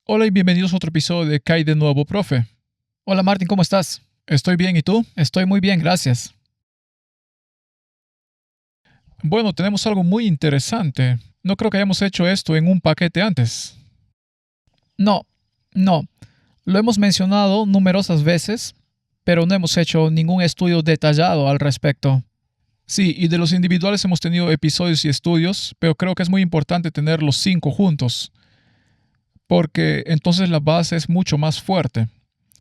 Hola y bienvenidos a otro episodio de ¿Qué hay de nuevo, profe? Hola Martín, ¿cómo estás? Estoy bien, ¿y tú? Estoy muy bien, gracias. Bueno, tenemos algo muy interesante. No creo que hayamos hecho esto en un paquete antes. No, no, lo hemos mencionado numerosas veces, pero no hemos hecho ningún estudio detallado al respecto. Sí, y de los individuales hemos tenido episodios y estudios, pero creo que es muy importante tener los 5 juntos, porque entonces la base es mucho más fuerte.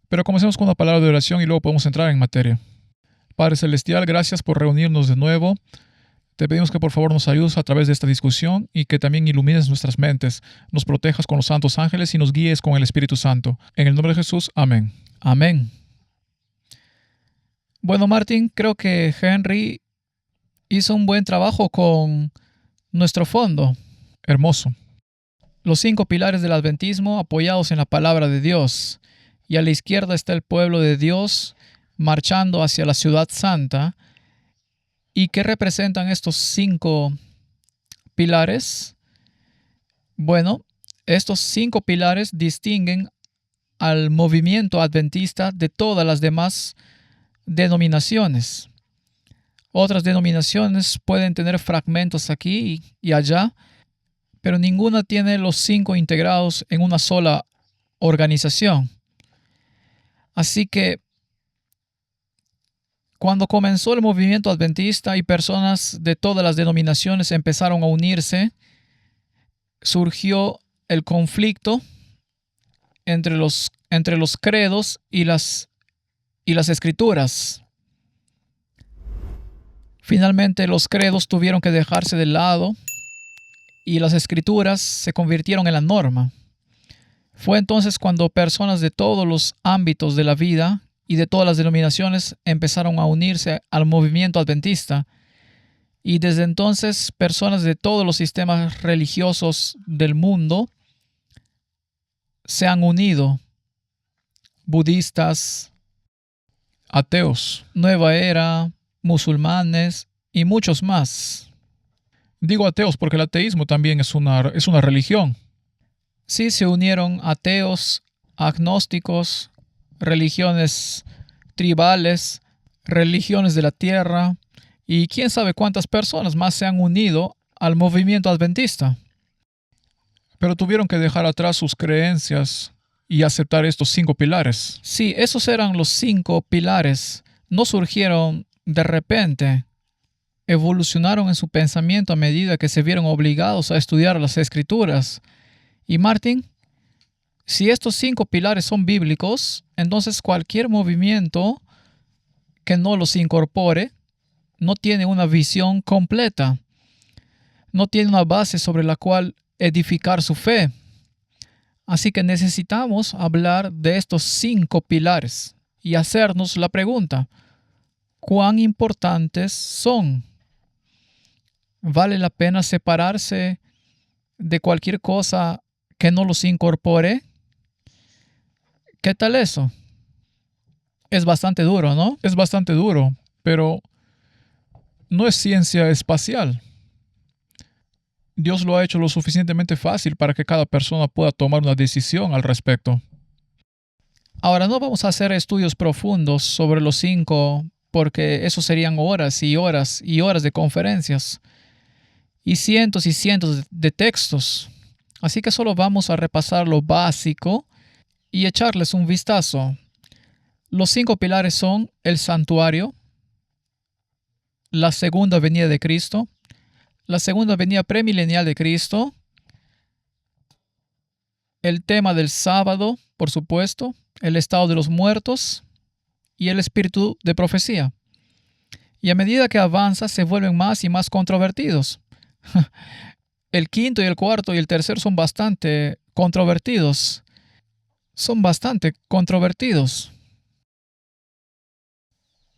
Pero comencemos con una palabra de oración y luego podemos entrar en materia. Padre Celestial, gracias por reunirnos de nuevo. Te pedimos que por favor nos ayudes a través de esta discusión y que también ilumines nuestras mentes, nos protejas con los santos ángeles y nos guíes con el Espíritu Santo. En el nombre de Jesús, amén. Amén. Bueno, Martín, creo que Henry hizo un buen trabajo con nuestro fondo. Hermoso. Los 5 pilares del adventismo apoyados en la palabra de Dios. Y a la izquierda está el pueblo de Dios marchando hacia la ciudad santa. ¿Y qué representan estos 5 pilares? Bueno, estos 5 pilares distinguen al movimiento adventista de todas las demás denominaciones. Otras denominaciones pueden tener fragmentos aquí y allá, pero ninguna tiene los 5 integrados en una sola organización. Así que cuando comenzó el movimiento adventista y personas de todas las denominaciones empezaron a unirse, surgió el conflicto entre los credos y las escrituras. Finalmente los credos tuvieron que dejarse de lado y las escrituras se convirtieron en la norma. Fue entonces cuando personas de todos los ámbitos de la vida y de todas las denominaciones empezaron a unirse al movimiento adventista, y desde entonces personas de todos los sistemas religiosos del mundo se han unido: budistas, Ateos. Nueva Era, musulmanes y muchos más. Digo ateos porque el ateísmo también es una religión. Sí, se unieron ateos, agnósticos, religiones tribales, religiones de la tierra, y quién sabe cuántas personas más se han unido al movimiento adventista. Pero tuvieron que dejar atrás sus creencias y aceptar estos 5 pilares. Sí, esos eran los 5 pilares. No surgieron de repente. Evolucionaron en su pensamiento a medida que se vieron obligados a estudiar las escrituras. Y Martín, si estos 5 pilares son bíblicos, entonces cualquier movimiento que no los incorpore no tiene una visión completa, no tiene una base sobre la cual edificar su fe. Así que necesitamos hablar de estos 5 pilares y hacernos la pregunta: ¿cuán importantes son? ¿Vale la pena separarse de cualquier cosa que no los incorpore? ¿Qué tal eso? Es bastante duro, ¿no? Es bastante duro, pero no es ciencia espacial. Dios lo ha hecho lo suficientemente fácil para que cada persona pueda tomar una decisión al respecto. Ahora, no vamos a hacer estudios profundos sobre los 5, porque eso serían horas y horas y horas de conferencias y cientos de textos. Así que solo vamos a repasar lo básico y echarles un vistazo. Los 5 pilares son el santuario, la segunda venida de Cristo, la segunda venida premilenial de Cristo, el tema del sábado, por supuesto, el estado de los muertos y el espíritu de profecía. Y a medida que avanza se vuelven más y más controvertidos. El quinto y el cuarto y el tercero son bastante controvertidos.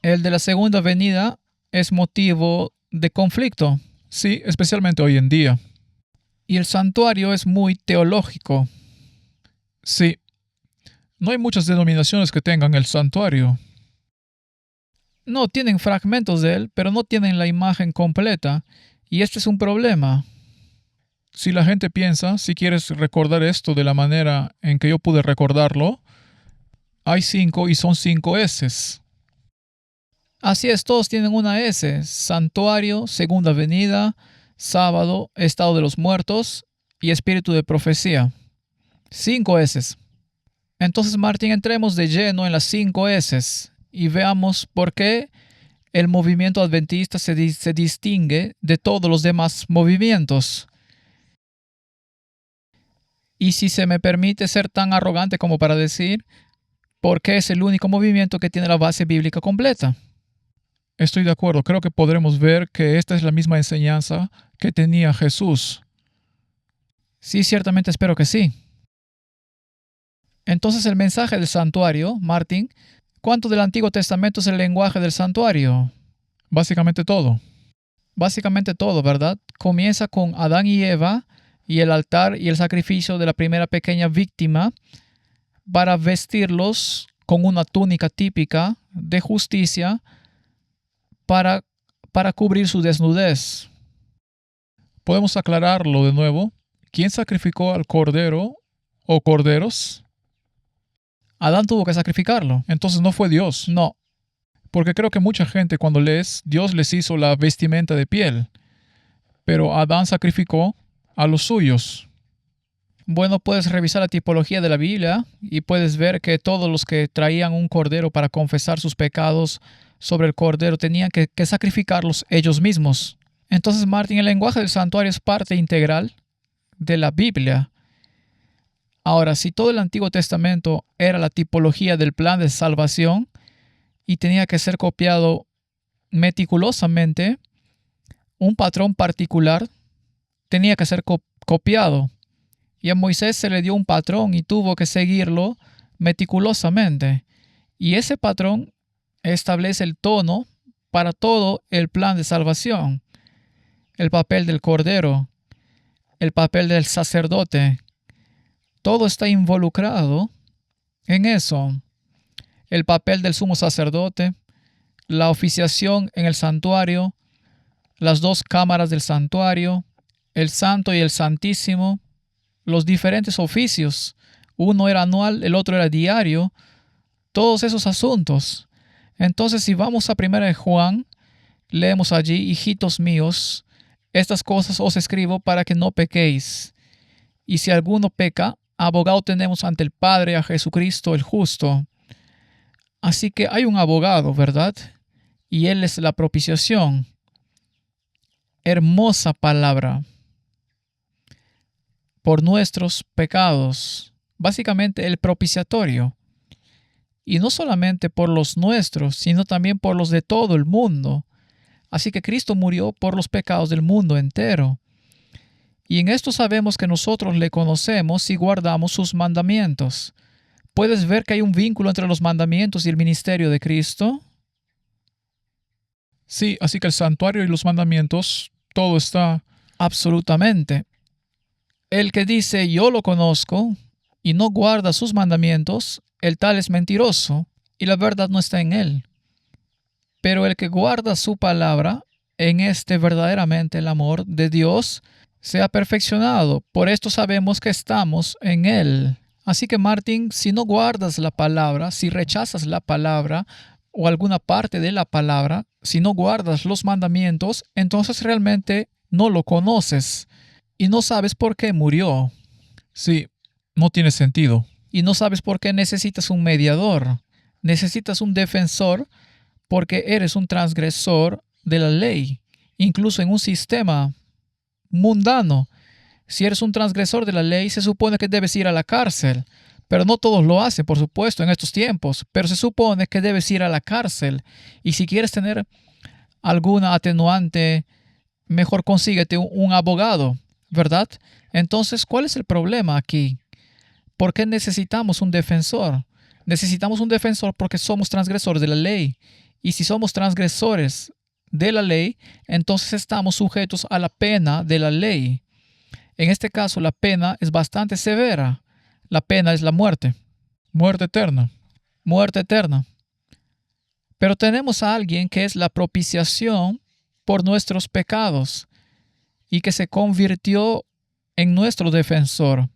El de la segunda venida es motivo de conflicto. Sí, especialmente hoy en día. Y el santuario es muy teológico. Sí, no hay muchas denominaciones que tengan el santuario. No, tienen fragmentos de él, pero no tienen la imagen completa. Y este es un problema. Si la gente piensa, si quieres recordar esto de la manera en que yo pude recordarlo, hay 5 y son 5 S's. Así es, todos tienen una S. Santuario, segunda venida, sábado, estado de los muertos y espíritu de profecía. 5 S. Entonces, Martín, entremos de lleno en las 5 S y veamos por qué el movimiento adventista se distingue de todos los demás movimientos. Y si se me permite ser tan arrogante como para decir, ¿por qué es el único movimiento que tiene la base bíblica completa? Estoy de acuerdo. Creo que podremos ver que esta es la misma enseñanza que tenía Jesús. Sí, ciertamente espero que sí. Entonces el mensaje del santuario, Martín, ¿cuánto del Antiguo Testamento es el lenguaje del santuario? Básicamente todo. Básicamente todo, ¿verdad? Comienza con Adán y Eva y el altar y el sacrificio de la primera pequeña víctima para vestirlos con una túnica típica de justicia para cubrir su desnudez. Podemos aclararlo de nuevo. ¿Quién sacrificó al cordero o corderos? Adán tuvo que sacrificarlo. Entonces no fue Dios. No. Porque creo que mucha gente cuando lees, Dios les hizo la vestimenta de piel. Pero Adán sacrificó a los suyos. Bueno, puedes revisar la tipología de la Biblia y puedes ver que todos los que traían un cordero para confesar sus pecados sobre el cordero tenían que sacrificarlos ellos mismos. Entonces, Martín, el lenguaje del santuario es parte integral de la Biblia. Ahora, si todo el Antiguo Testamento era la tipología del plan de salvación y tenía que ser copiado meticulosamente, un patrón particular tenía que ser copiado. Y a Moisés se le dio un patrón y tuvo que seguirlo meticulosamente. Y ese patrón establece el tono para todo el plan de salvación. El papel del cordero, el papel del sacerdote, todo está involucrado en eso. El papel del sumo sacerdote, la oficiación en el santuario, las 2 cámaras del santuario, el santo y el santísimo, los diferentes oficios. Uno era anual, el otro era diario. Todos esos asuntos. Entonces, si vamos a 1 de Juan, leemos allí: hijitos míos, estas cosas os escribo para que no pequéis. Y si alguno peca, abogado tenemos ante el Padre, a Jesucristo el justo. Así que hay un abogado, ¿verdad? Y Él es la propiciación. Hermosa palabra. Por nuestros pecados. Básicamente el propiciatorio. Y no solamente por los nuestros, sino también por los de todo el mundo. Así que Cristo murió por los pecados del mundo entero. Y en esto sabemos que nosotros le conocemos y guardamos sus mandamientos. ¿Puedes ver que hay un vínculo entre los mandamientos y el ministerio de Cristo? Sí, así que el santuario y los mandamientos, todo está... Absolutamente. El que dice yo lo conozco y no guarda sus mandamientos, el tal es mentiroso y la verdad no está en él. Pero el que guarda su palabra, en este verdaderamente el amor de Dios se ha perfeccionado. Por esto sabemos que estamos en él. Así que, Martín, si no guardas la palabra, si rechazas la palabra o alguna parte de la palabra, si no guardas los mandamientos, entonces realmente no lo conoces y no sabes por qué murió. Sí, no tiene sentido. Y no sabes por qué necesitas un mediador. Necesitas un defensor porque eres un transgresor de la ley, incluso en un sistema mundano. Si eres un transgresor de la ley, se supone que debes ir a la cárcel. Pero no todos lo hacen, por supuesto, en estos tiempos. Pero se supone que debes ir a la cárcel. Y si quieres tener alguna atenuante, mejor consíguete un abogado, ¿verdad? Entonces, ¿cuál es el problema aquí? ¿Por qué necesitamos un defensor? Necesitamos un defensor porque somos transgresores de la ley. Y si somos transgresores de la ley, entonces estamos sujetos a la pena de la ley. En este caso, la pena es bastante severa. La pena es la muerte. Muerte eterna. Muerte eterna. Pero tenemos a alguien que es la propiciación por nuestros pecados y que se convirtió en nuestro defensor,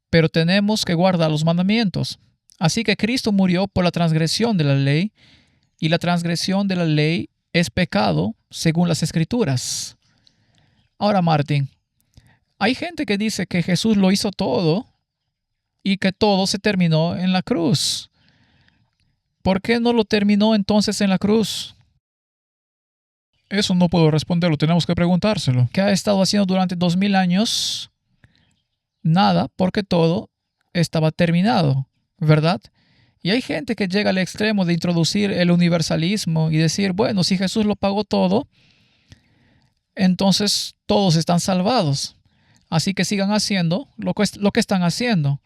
pero tenemos que guardar los mandamientos. Así que Cristo murió por la transgresión de la ley, y la transgresión de la ley es pecado según las Escrituras. Ahora, Martín, hay gente que dice que Jesús lo hizo todo y que todo se terminó en la cruz. ¿Por qué no lo terminó entonces en la cruz? Eso no puedo responderlo, tenemos que preguntárselo. ¿Qué ha estado haciendo durante 2000 años? Nada, porque todo estaba terminado, ¿verdad? Y hay gente que llega al extremo de introducir el universalismo y decir, bueno, si Jesús lo pagó todo, entonces todos están salvados. Así que sigan haciendo lo que están haciendo.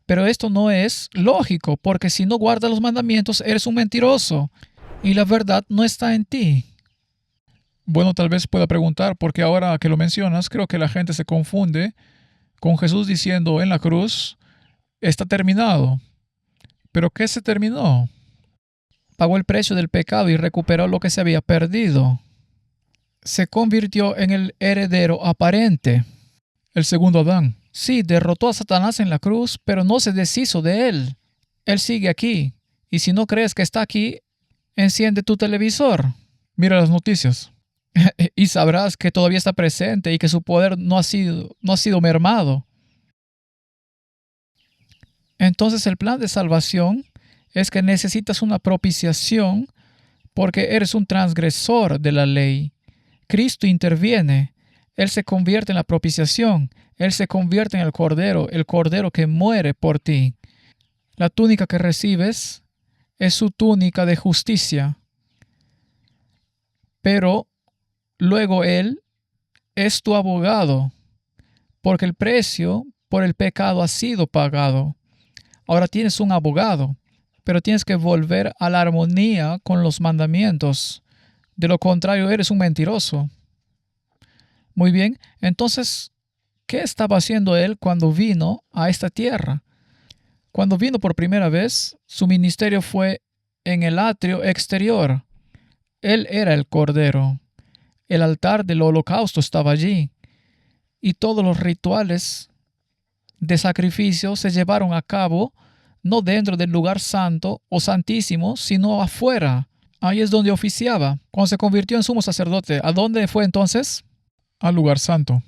Pero esto no es lógico, porque si no guardas los mandamientos, eres un mentiroso y la verdad no está en ti. Bueno, tal vez pueda preguntar, porque ahora que lo mencionas, creo que la gente se confunde con Jesús diciendo en la cruz, está terminado. ¿Pero qué se terminó? Pagó el precio del pecado y recuperó lo que se había perdido. Se convirtió en el heredero aparente. El segundo Adán. Sí, derrotó a Satanás en la cruz, pero no se deshizo de él. Él sigue aquí. Y si no crees que está aquí, enciende tu televisor. Mira las noticias. Y sabrás que todavía está presente y que su poder no ha sido mermado. Entonces el plan de salvación es que necesitas una propiciación porque eres un transgresor de la ley. Cristo interviene. Él se convierte en la propiciación. Él se convierte en el cordero que muere por ti. La túnica que recibes es su túnica de justicia. Pero luego Él es tu abogado, porque el precio por el pecado ha sido pagado. Ahora tienes un abogado, pero tienes que volver a la armonía con los mandamientos. De lo contrario, eres un mentiroso. Muy bien, entonces, ¿qué estaba haciendo Él cuando vino a esta tierra? Cuando vino por primera vez, su ministerio fue en el atrio exterior. Él era el Cordero. El altar del holocausto estaba allí. Y todos los rituales de sacrificio se llevaron a cabo no dentro del lugar santo o santísimo, sino afuera. Ahí es donde oficiaba. Cuando se convirtió en sumo sacerdote, ¿a dónde fue entonces? Al lugar santo.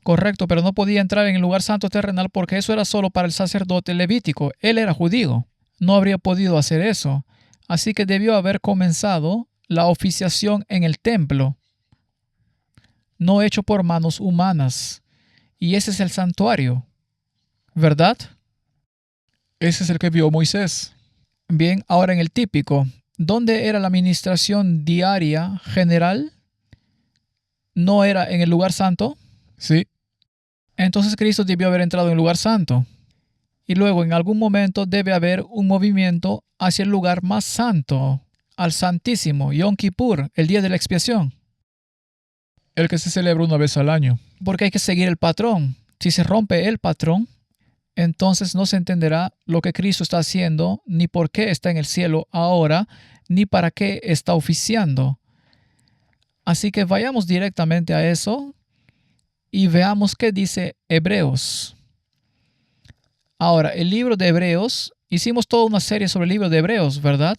Correcto, pero no podía entrar en el lugar santo terrenal porque eso era solo para el sacerdote levítico. Él era judío. No habría podido hacer eso. Así que debió haber comenzado la oficiación en el templo, no hecho por manos humanas. Y ese es el santuario, ¿verdad? Ese es el que vio Moisés. Bien, ahora en el típico, ¿dónde era la administración diaria general? ¿No era en el lugar santo? Sí. Entonces Cristo debió haber entrado en el lugar santo. Y luego en algún momento debe haber un movimiento hacia el lugar más santo, al Santísimo, Yom Kippur, el día de la expiación. El que se celebra una vez al año. Porque hay que seguir el patrón. Si se rompe el patrón, entonces no se entenderá lo que Cristo está haciendo, ni por qué está en el cielo ahora, ni para qué está oficiando. Así que vayamos directamente a eso y veamos qué dice Hebreos. Ahora, el libro de Hebreos, hicimos toda una serie sobre el libro de Hebreos, ¿verdad?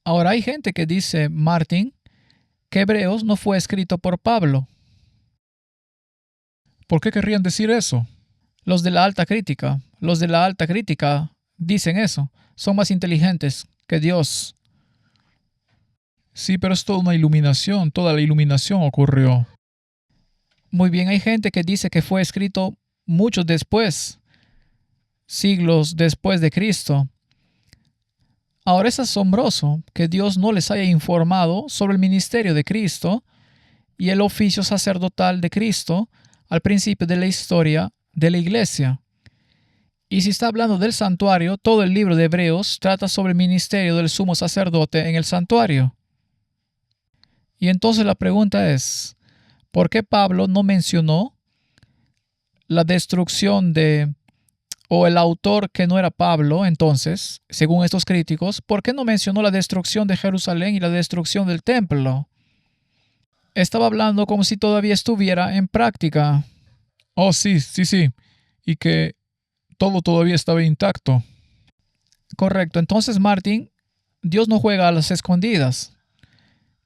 Ahora hay gente que dice, Martín, que Hebreos no fue escrito por Pablo. ¿Por qué querrían decir eso? Los de la alta crítica dicen eso. Son más inteligentes que Dios. Sí, pero es toda una iluminación. Toda la iluminación ocurrió. Muy bien, hay gente que dice que fue escrito mucho después, siglos después de Cristo. Ahora es asombroso que Dios no les haya informado sobre el ministerio de Cristo y el oficio sacerdotal de Cristo al principio de la historia de la iglesia. Y si está hablando del santuario, todo el libro de Hebreos trata sobre el ministerio del sumo sacerdote en el santuario. Y entonces la pregunta es, ¿por qué Pablo no mencionó la destrucción o el autor que no era Pablo, entonces, según estos críticos, ¿por qué no mencionó la destrucción de Jerusalén y la destrucción del templo? Estaba hablando como si todavía estuviera en práctica. Oh, sí, sí, sí. Y que todo todavía estaba intacto. Correcto. Entonces, Martín, Dios no juega a las escondidas.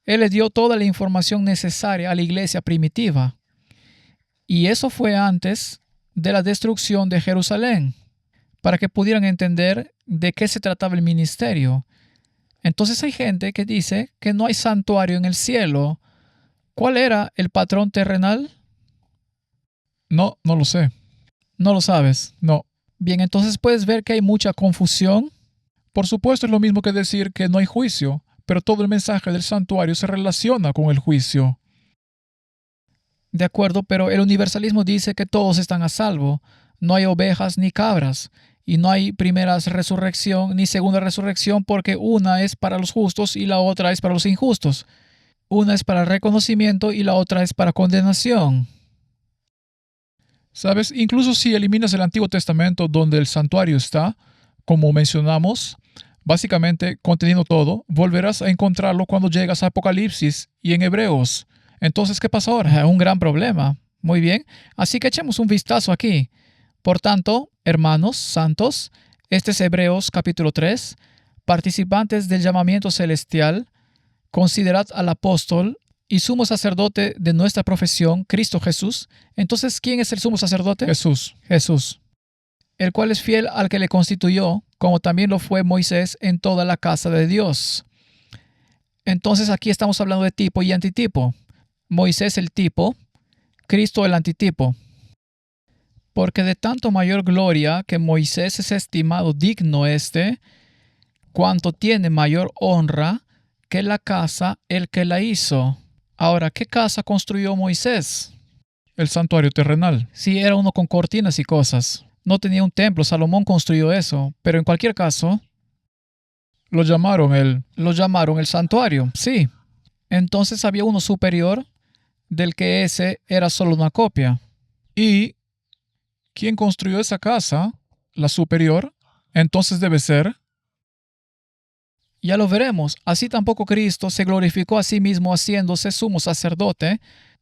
Él le dio toda la información necesaria a la iglesia primitiva. Y eso fue antes de la destrucción de Jerusalén, para que pudieran entender de qué se trataba el ministerio. Entonces hay gente que dice que no hay santuario en el cielo. ¿Cuál era el patrón terrenal? No, no lo sé. No lo sabes. No. Bien, entonces puedes ver que hay mucha confusión. Por supuesto es lo mismo que decir que no hay juicio, pero todo el mensaje del santuario se relaciona con el juicio. De acuerdo, pero el universalismo dice que todos están a salvo. No hay ovejas ni cabras. Y no hay primera resurrección ni segunda resurrección porque una es para los justos y la otra es para los injustos. Una es para reconocimiento y la otra es para condenación. ¿Sabes? Incluso si eliminas el Antiguo Testamento donde el santuario está, como mencionamos, básicamente conteniendo todo, volverás a encontrarlo cuando llegas a Apocalipsis y en Hebreos. Entonces, ¿qué pasa ahora? Un gran problema. Muy bien. Así que echemos un vistazo aquí. Por tanto, hermanos santos, este es Hebreos capítulo 3, participantes del llamamiento celestial, considerad al apóstol y sumo sacerdote de nuestra profesión, Cristo Jesús. Entonces, ¿quién es el sumo sacerdote? Jesús. Jesús, el cual es fiel al que le constituyó, como también lo fue Moisés en toda la casa de Dios. Entonces, aquí estamos hablando de tipo y antitipo. Moisés el tipo, Cristo el antitipo. Porque de tanto mayor gloria que Moisés es estimado digno cuanto tiene mayor honra que la casa el que la hizo. Ahora, ¿qué casa construyó Moisés? El santuario terrenal. Sí, era uno con cortinas y cosas. No tenía un templo, Salomón construyó eso, pero en cualquier caso, Lo llamaron lo llamaron el santuario, sí. Entonces había uno superior del que ese era solo una copia. Y quien construyó esa casa, la superior, entonces debe ser. Ya lo veremos. Así tampoco Cristo se glorificó a sí mismo haciéndose sumo sacerdote,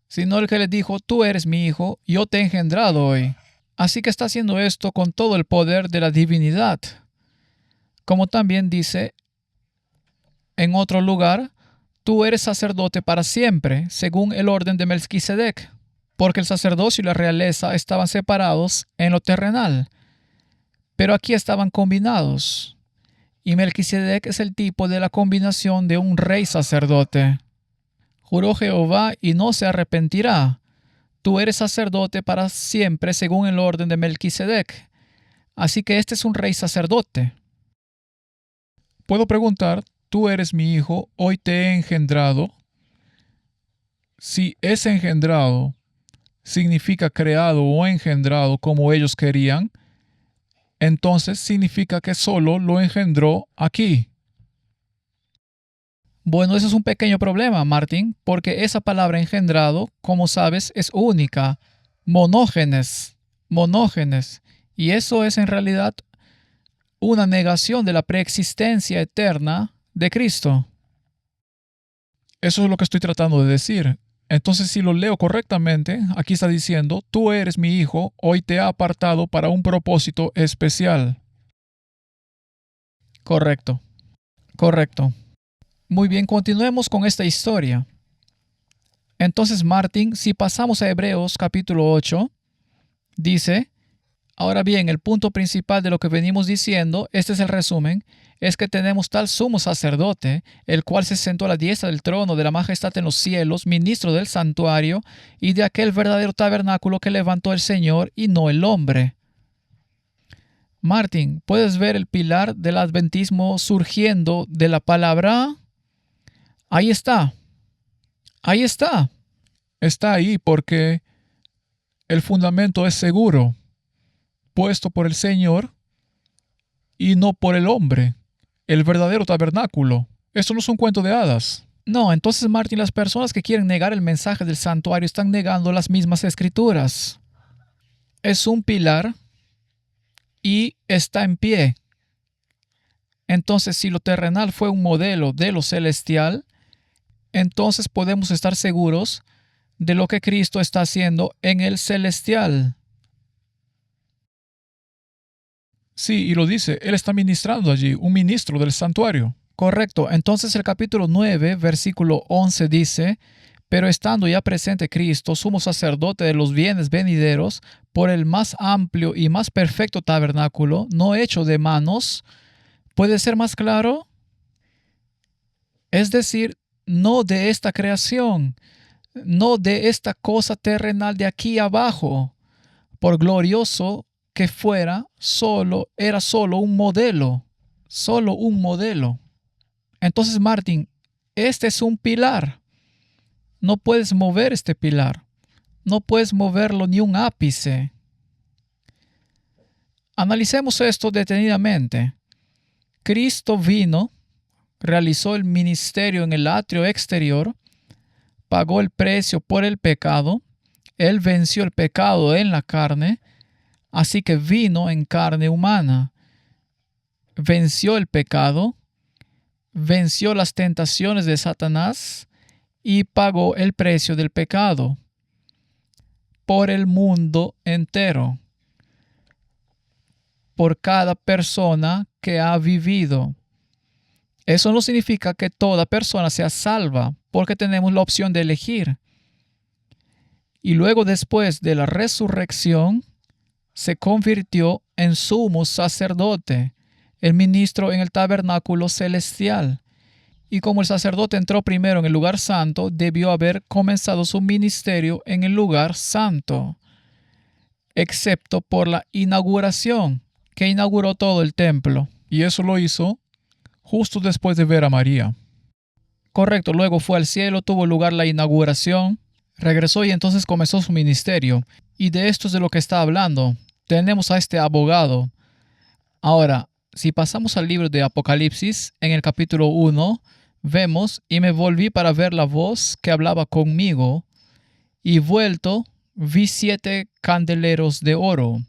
sino el que le dijo, tú eres mi hijo, yo te he engendrado hoy. Así que está haciendo esto con todo el poder de la divinidad. Como también dice en otro lugar, tú eres sacerdote para siempre, según el orden de Melquisedec, porque el sacerdocio y la realeza estaban separados en lo terrenal, pero aquí estaban combinados. Y Melquisedec es el tipo de la combinación de un rey sacerdote. Juró Jehová y no se arrepentirá. Tú eres sacerdote para siempre según el orden de Melquisedec. Así que este es un rey sacerdote. Puedo preguntar, tú eres mi hijo, hoy te he engendrado. Si es engendrado significa creado o engendrado como ellos querían, entonces significa que solo lo engendró aquí. Bueno, eso es un pequeño problema, Martín, porque esa palabra engendrado, como sabes, es única. Monógenes. Monógenes. Y eso es en realidad una negación de la preexistencia eterna de Cristo. Eso es lo que estoy tratando de decir. Entonces, si lo leo correctamente, aquí está diciendo, tú eres mi hijo, hoy te he apartado para un propósito especial. Correcto. Correcto. Muy bien, continuemos con esta historia. Entonces, Martín, si pasamos a Hebreos capítulo 8, dice, ahora bien, el punto principal de lo que venimos diciendo, este es el resumen, es que tenemos tal sumo sacerdote, el cual se sentó a la diestra del trono de la majestad en los cielos, ministro del santuario y de aquel verdadero tabernáculo que levantó el Señor y no el hombre. Martín, ¿puedes ver el pilar del adventismo surgiendo de la palabra? Ahí está. Ahí está. Está ahí porque el fundamento es seguro, puesto por el Señor y no por el hombre, el verdadero tabernáculo. Esto no es un cuento de hadas. No, entonces, Martín, las personas que quieren negar el mensaje del santuario están negando las mismas escrituras. Es un pilar y está en pie. Entonces, si lo terrenal fue un modelo de lo celestial, entonces podemos estar seguros de lo que Cristo está haciendo en el celestial. Sí, y lo dice, Él está ministrando allí, un ministro del santuario. Correcto. Entonces el capítulo 9, versículo 11 dice, pero estando ya presente Cristo, sumo sacerdote de los bienes venideros, por el más amplio y más perfecto tabernáculo, no hecho de manos. ¿Puede ser más claro? Es decir, no de esta creación, no de esta cosa terrenal de aquí abajo. Por glorioso que fuera, era solo un modelo, solo un modelo. Entonces, Martín, este es un pilar. No puedes mover este pilar. No puedes moverlo ni un ápice. Analicemos esto detenidamente. Cristo vino, realizó el ministerio en el atrio exterior, pagó el precio por el pecado, Él venció el pecado en la carne, así que vino en carne humana, venció el pecado, venció las tentaciones de Satanás y pagó el precio del pecado por el mundo entero, por cada persona que ha vivido. Eso no significa que toda persona sea salva, porque tenemos la opción de elegir. Y luego, después de la resurrección, se convirtió en sumo sacerdote, el ministro en el tabernáculo celestial. Y como el sacerdote entró primero en el lugar santo, debió haber comenzado su ministerio en el lugar santo, excepto por la inauguración, que inauguró todo el templo. Y eso lo hizo justo después de ver a María. Correcto, luego fue al cielo, tuvo lugar la inauguración, regresó y entonces comenzó su ministerio. Y de esto es de lo que está hablando. Tenemos a este abogado. Ahora, si pasamos al libro de Apocalipsis, en el capítulo 1, vemos, y me volví para ver la voz que hablaba conmigo, y vuelto, vi 7 candeleros de oro.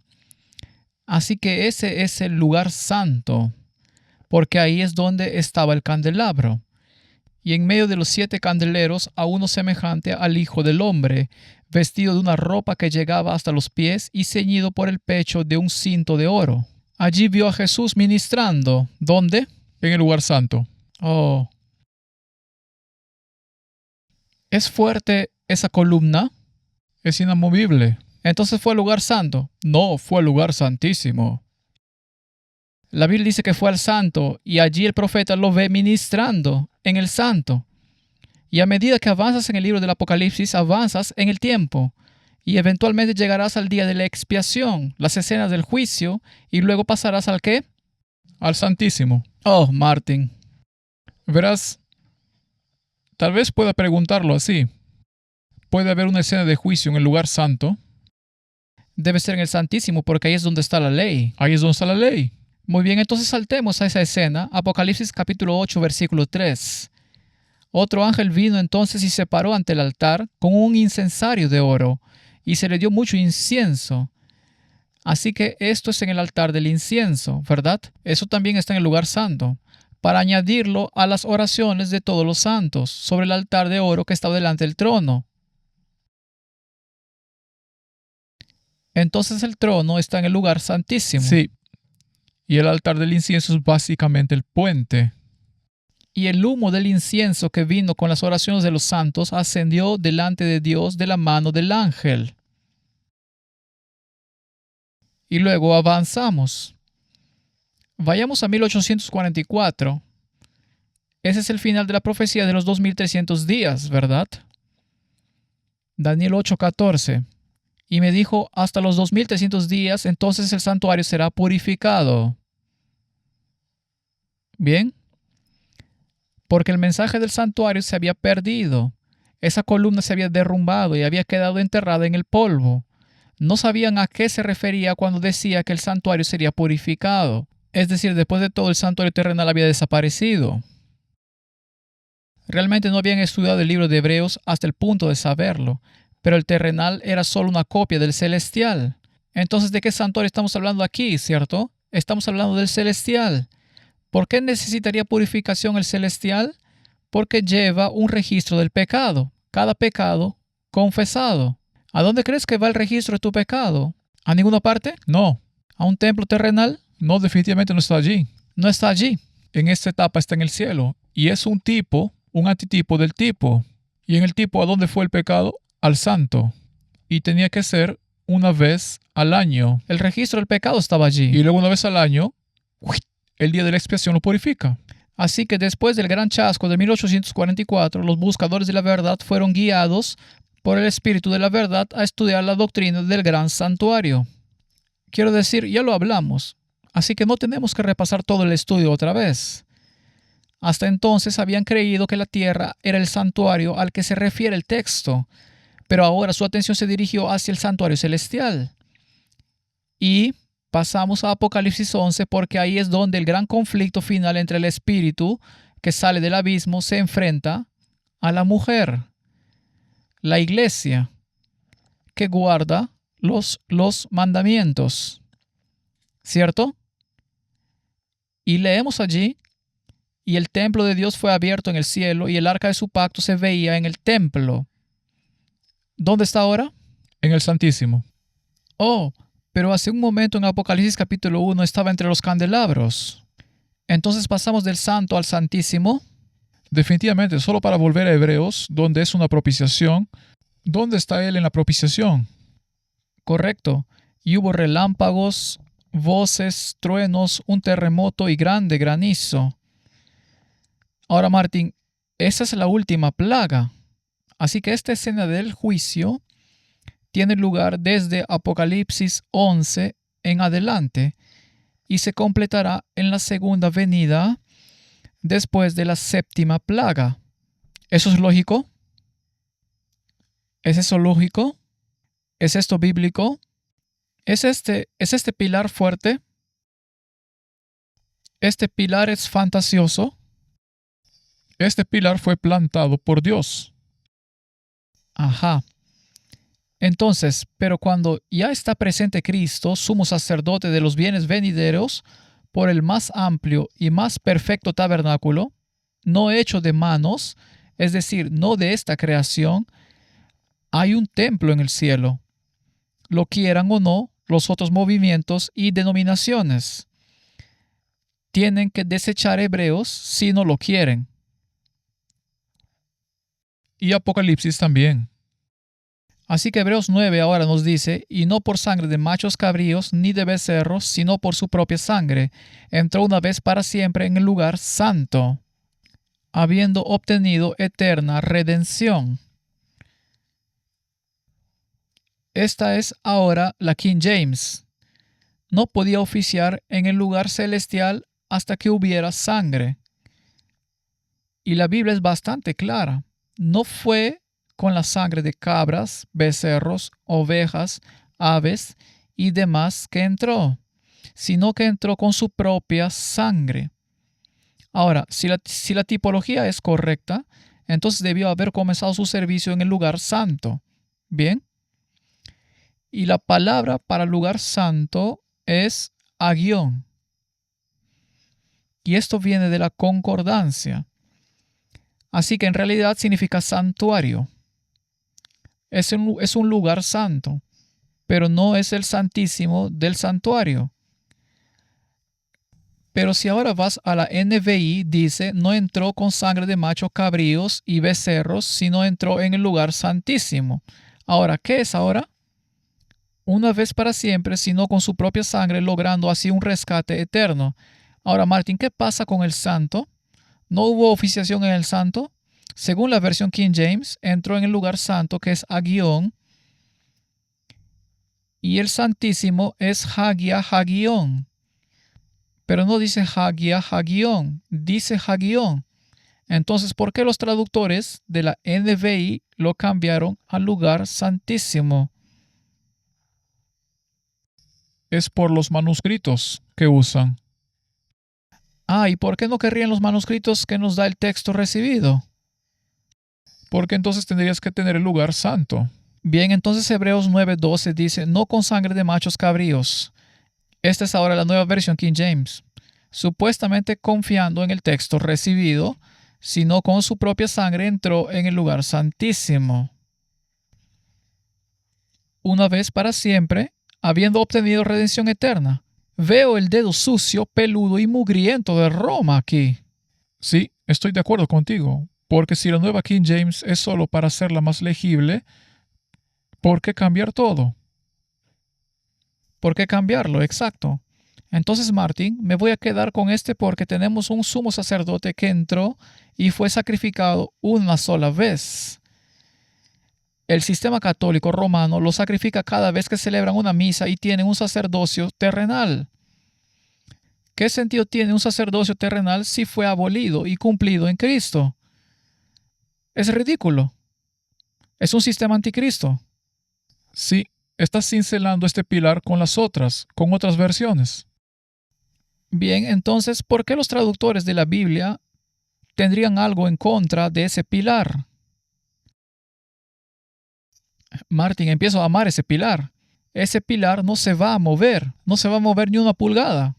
Así que ese es el lugar santo, porque ahí es donde estaba el candelabro. Y en medio de los 7 candeleros a uno semejante al Hijo del Hombre, vestido de una ropa que llegaba hasta los pies y ceñido por el pecho de un cinto de oro. Allí vio a Jesús ministrando. ¿Dónde? En el lugar santo. Oh. ¿Es fuerte esa columna? Es inamovible. Entonces fue al lugar santo. No, fue al lugar santísimo. La Biblia dice que fue al santo y allí el profeta lo ve ministrando en el santo. Y a medida que avanzas en el libro del Apocalipsis, avanzas en el tiempo. Y eventualmente llegarás al día de la expiación, las escenas del juicio, y luego pasarás ¿al qué? Al Santísimo. Oh, Martin. Verás, tal vez pueda preguntarlo así. ¿Puede haber una escena de juicio en el lugar santo? Debe ser en el Santísimo porque ahí es donde está la ley. Ahí es donde está la ley. Muy bien, entonces saltemos a esa escena. Apocalipsis capítulo 8, versículo 3. Otro ángel vino entonces y se paró ante el altar con un incensario de oro, y se le dio mucho incienso. Así que esto es en el altar del incienso, ¿verdad? Eso también está en el lugar santo, para añadirlo a las oraciones de todos los santos sobre el altar de oro que estaba delante del trono. Entonces el trono está en el lugar santísimo. Sí. Y el altar del incienso es básicamente el puente. Y el humo del incienso que vino con las oraciones de los santos ascendió delante de Dios de la mano del ángel. Y luego avanzamos. Vayamos a 1844. Ese es el final de la profecía de los 2300 días, ¿verdad? Daniel 8:14. Y me dijo, hasta los 2300 días, entonces el santuario será purificado. Bien. Porque el mensaje del santuario se había perdido. Esa columna se había derrumbado y había quedado enterrada en el polvo. No sabían a qué se refería cuando decía que el santuario sería purificado. Es decir, después de todo el santuario terrenal había desaparecido. Realmente no habían estudiado el libro de Hebreos hasta el punto de saberlo, pero el terrenal era solo una copia del celestial. Entonces, ¿de qué santuario estamos hablando aquí, cierto? Estamos hablando del celestial. ¿Por qué necesitaría purificación el celestial? Porque lleva un registro del pecado. Cada pecado confesado. ¿A dónde crees que va el registro de tu pecado? ¿A ninguna parte? No, ¿A un templo terrenal? no, definitivamente no está allí. No está allí. En esta etapa está en el cielo. Y es un tipo, un antitipo del tipo. Y en el tipo, ¿a dónde fue el pecado? Al santo. Y tenía que ser una vez al año. El registro del pecado estaba allí. Y luego una vez al año, el día de la expiación lo purifica. Así que después del gran chasco de 1844, los buscadores de la verdad fueron guiados por el Espíritu de la verdad a estudiar la doctrina del gran santuario. Quiero decir, ya lo hablamos, así que no tenemos que repasar todo el estudio otra vez. Hasta entonces habían creído que la tierra era el santuario al que se refiere el texto, pero ahora su atención se dirigió hacia el santuario celestial. Y pasamos a Apocalipsis 11 porque ahí es donde el gran conflicto final entre el espíritu que sale del abismo se enfrenta a la mujer, la iglesia, que guarda los mandamientos. ¿Cierto? Y leemos allí, y el templo de Dios fue abierto en el cielo y el arca de su pacto se veía en el templo. ¿Dónde está ahora? En el Santísimo. Oh, pero hace un momento en Apocalipsis capítulo 1 estaba entre los candelabros. Entonces pasamos del santo al santísimo. Definitivamente, solo para volver a Hebreos, donde es una propiciación. ¿Dónde está Él en la propiciación? Correcto. Y hubo relámpagos, voces, truenos, un terremoto y grande granizo. Ahora, Martín, esa es la última plaga. Así que esta escena del juicio tiene lugar desde Apocalipsis 11 en adelante y se completará en la segunda venida después de la séptima plaga. ¿Eso es lógico? ¿Es eso lógico? ¿Es esto bíblico? ¿Es este pilar fuerte? ¿Este pilar es fantasioso? Este pilar fue plantado por Dios. Ajá. Entonces, pero cuando ya está presente Cristo, sumo sacerdote de los bienes venideros, por el más amplio y más perfecto tabernáculo, no hecho de manos, es decir, no de esta creación, hay un templo en el cielo. Lo quieran o no, los otros movimientos y denominaciones tienen que desechar Hebreos si no lo quieren. Y Apocalipsis también. Así que Hebreos 9 ahora nos dice, y no por sangre de machos cabríos ni de becerros, sino por su propia sangre, entró una vez para siempre en el lugar santo, habiendo obtenido eterna redención. Esta es ahora la King James. No podía oficiar en el lugar celestial hasta que hubiera sangre. Y la Biblia es bastante clara. No fue con la sangre de cabras, becerros, ovejas, aves y demás que entró, sino que entró con su propia sangre. Ahora, si la tipología es correcta, entonces debió haber comenzado su servicio en el lugar santo. Bien. Y la palabra para lugar santo es agión. Y esto viene de la concordancia. Así que en realidad significa santuario. Es un lugar santo, pero no es el santísimo del santuario. Pero si ahora vas a la NVI, dice, no entró con sangre de machos cabríos y becerros, sino entró en el lugar santísimo. Ahora, ¿qué es ahora? Una vez para siempre, sino con su propia sangre, logrando así un rescate eterno. Ahora, Martín, ¿qué pasa con el santo? ¿No hubo oficiación en el santo? Según la versión King James, entró en el lugar santo, que es agión, y el santísimo es hagia hagión. Pero no dice hagia hagión, dice hagión. Entonces, ¿por qué los traductores de la NVI lo cambiaron al lugar santísimo? Es por los manuscritos que usan. Ah, ¿y por qué no querrían los manuscritos que nos da el texto recibido? Porque entonces tendrías que tener el lugar santo. Bien, entonces Hebreos 9:12 dice, no con sangre de machos cabríos. Esta es ahora la nueva versión King James. Supuestamente confiando en el texto recibido, sino con su propia sangre entró en el lugar santísimo. una vez para siempre, habiendo obtenido redención eterna. Veo el dedo sucio, peludo y mugriento de Roma aquí. Sí, estoy de acuerdo contigo, porque si la nueva King James es solo para hacerla más legible, ¿por qué cambiar todo? ¿Por qué cambiarlo? Exacto. Entonces, Martín, me voy a quedar con este porque tenemos un sumo sacerdote que entró y fue sacrificado una sola vez. El sistema católico romano lo sacrifica cada vez que celebran una misa y tienen un sacerdocio terrenal. ¿Qué sentido tiene un sacerdocio terrenal si fue abolido y cumplido en Cristo? Es ridículo. Es un sistema anticristo. Sí, estás cincelando este pilar con con otras versiones. Bien, entonces, ¿por qué los traductores de la Biblia tendrían algo en contra de ese pilar? Martín, empiezo a amar ese pilar. Ese pilar no se va a mover, no se va a mover ni una pulgada,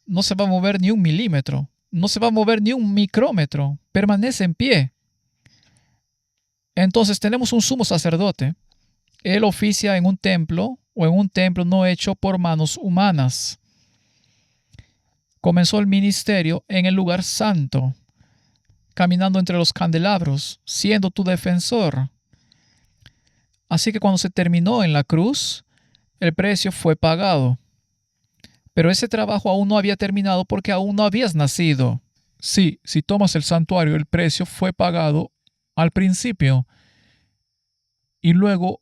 no se va a mover ni un milímetro, no se va a mover ni un micrómetro, permanece en pie. Entonces tenemos un sumo sacerdote. Él oficia en un templo o en un templo no hecho por manos humanas. Comenzó el ministerio en el lugar santo, caminando entre los candelabros, siendo tu defensor. Así que cuando se terminó en la cruz, el precio fue pagado. Pero ese trabajo aún no había terminado porque aún no habías nacido. Sí, si tomas el santuario, el precio fue pagado al principio y luego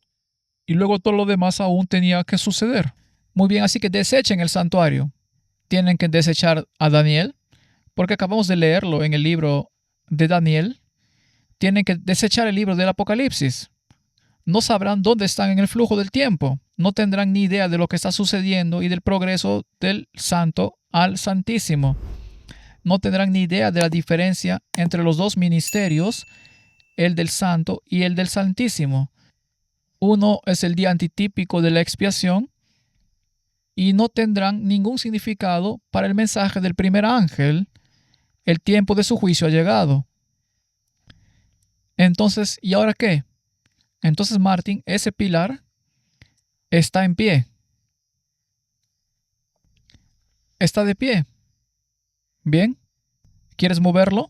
todo lo demás aún tenía que suceder. Muy bien, así que desechen el santuario. Tienen que desechar a Daniel, porque acabamos de leerlo en el libro de Daniel. Tienen que desechar el libro del Apocalipsis. No sabrán dónde están en el flujo del tiempo. No tendrán ni idea de lo que está sucediendo y del progreso del santo al santísimo. No tendrán ni idea de la diferencia entre los dos ministerios, el del santo y el del santísimo. Uno es el día antitípico de la expiación y no tendrán ningún significado para el mensaje del primer ángel. El tiempo de su juicio ha llegado. Entonces, ¿y ahora qué? Entonces, Martín, ese pilar está en pie. Está de pie. Bien. ¿Quieres moverlo?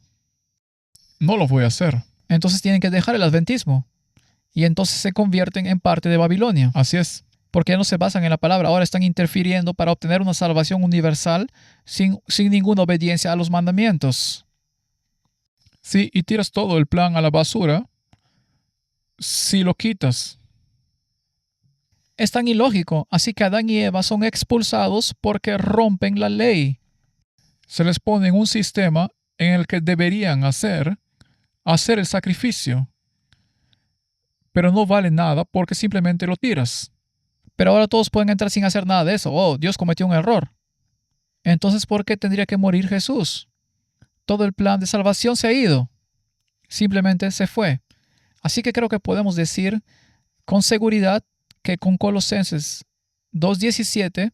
No lo voy a hacer. Entonces tienen que dejar el adventismo. Y entonces se convierten en parte de Babilonia. Así es. Porque ya no se basan en la palabra. Ahora están interfiriendo para obtener una salvación universal sin ninguna obediencia a los mandamientos. Sí, y tiras todo el plan a la basura si lo quitas. Es tan ilógico. Así que Adán y Eva son expulsados porque rompen la ley. Se les pone en un sistema en el que deberían hacer el sacrificio, pero no vale nada porque simplemente lo tiras. Pero ahora todos pueden entrar sin hacer nada de eso. Oh, Dios cometió un error. Entonces, ¿por qué tendría que morir Jesús? Todo el plan de salvación se ha ido. Simplemente se fue. Así que creo que podemos decir con seguridad que con Colosenses 2:17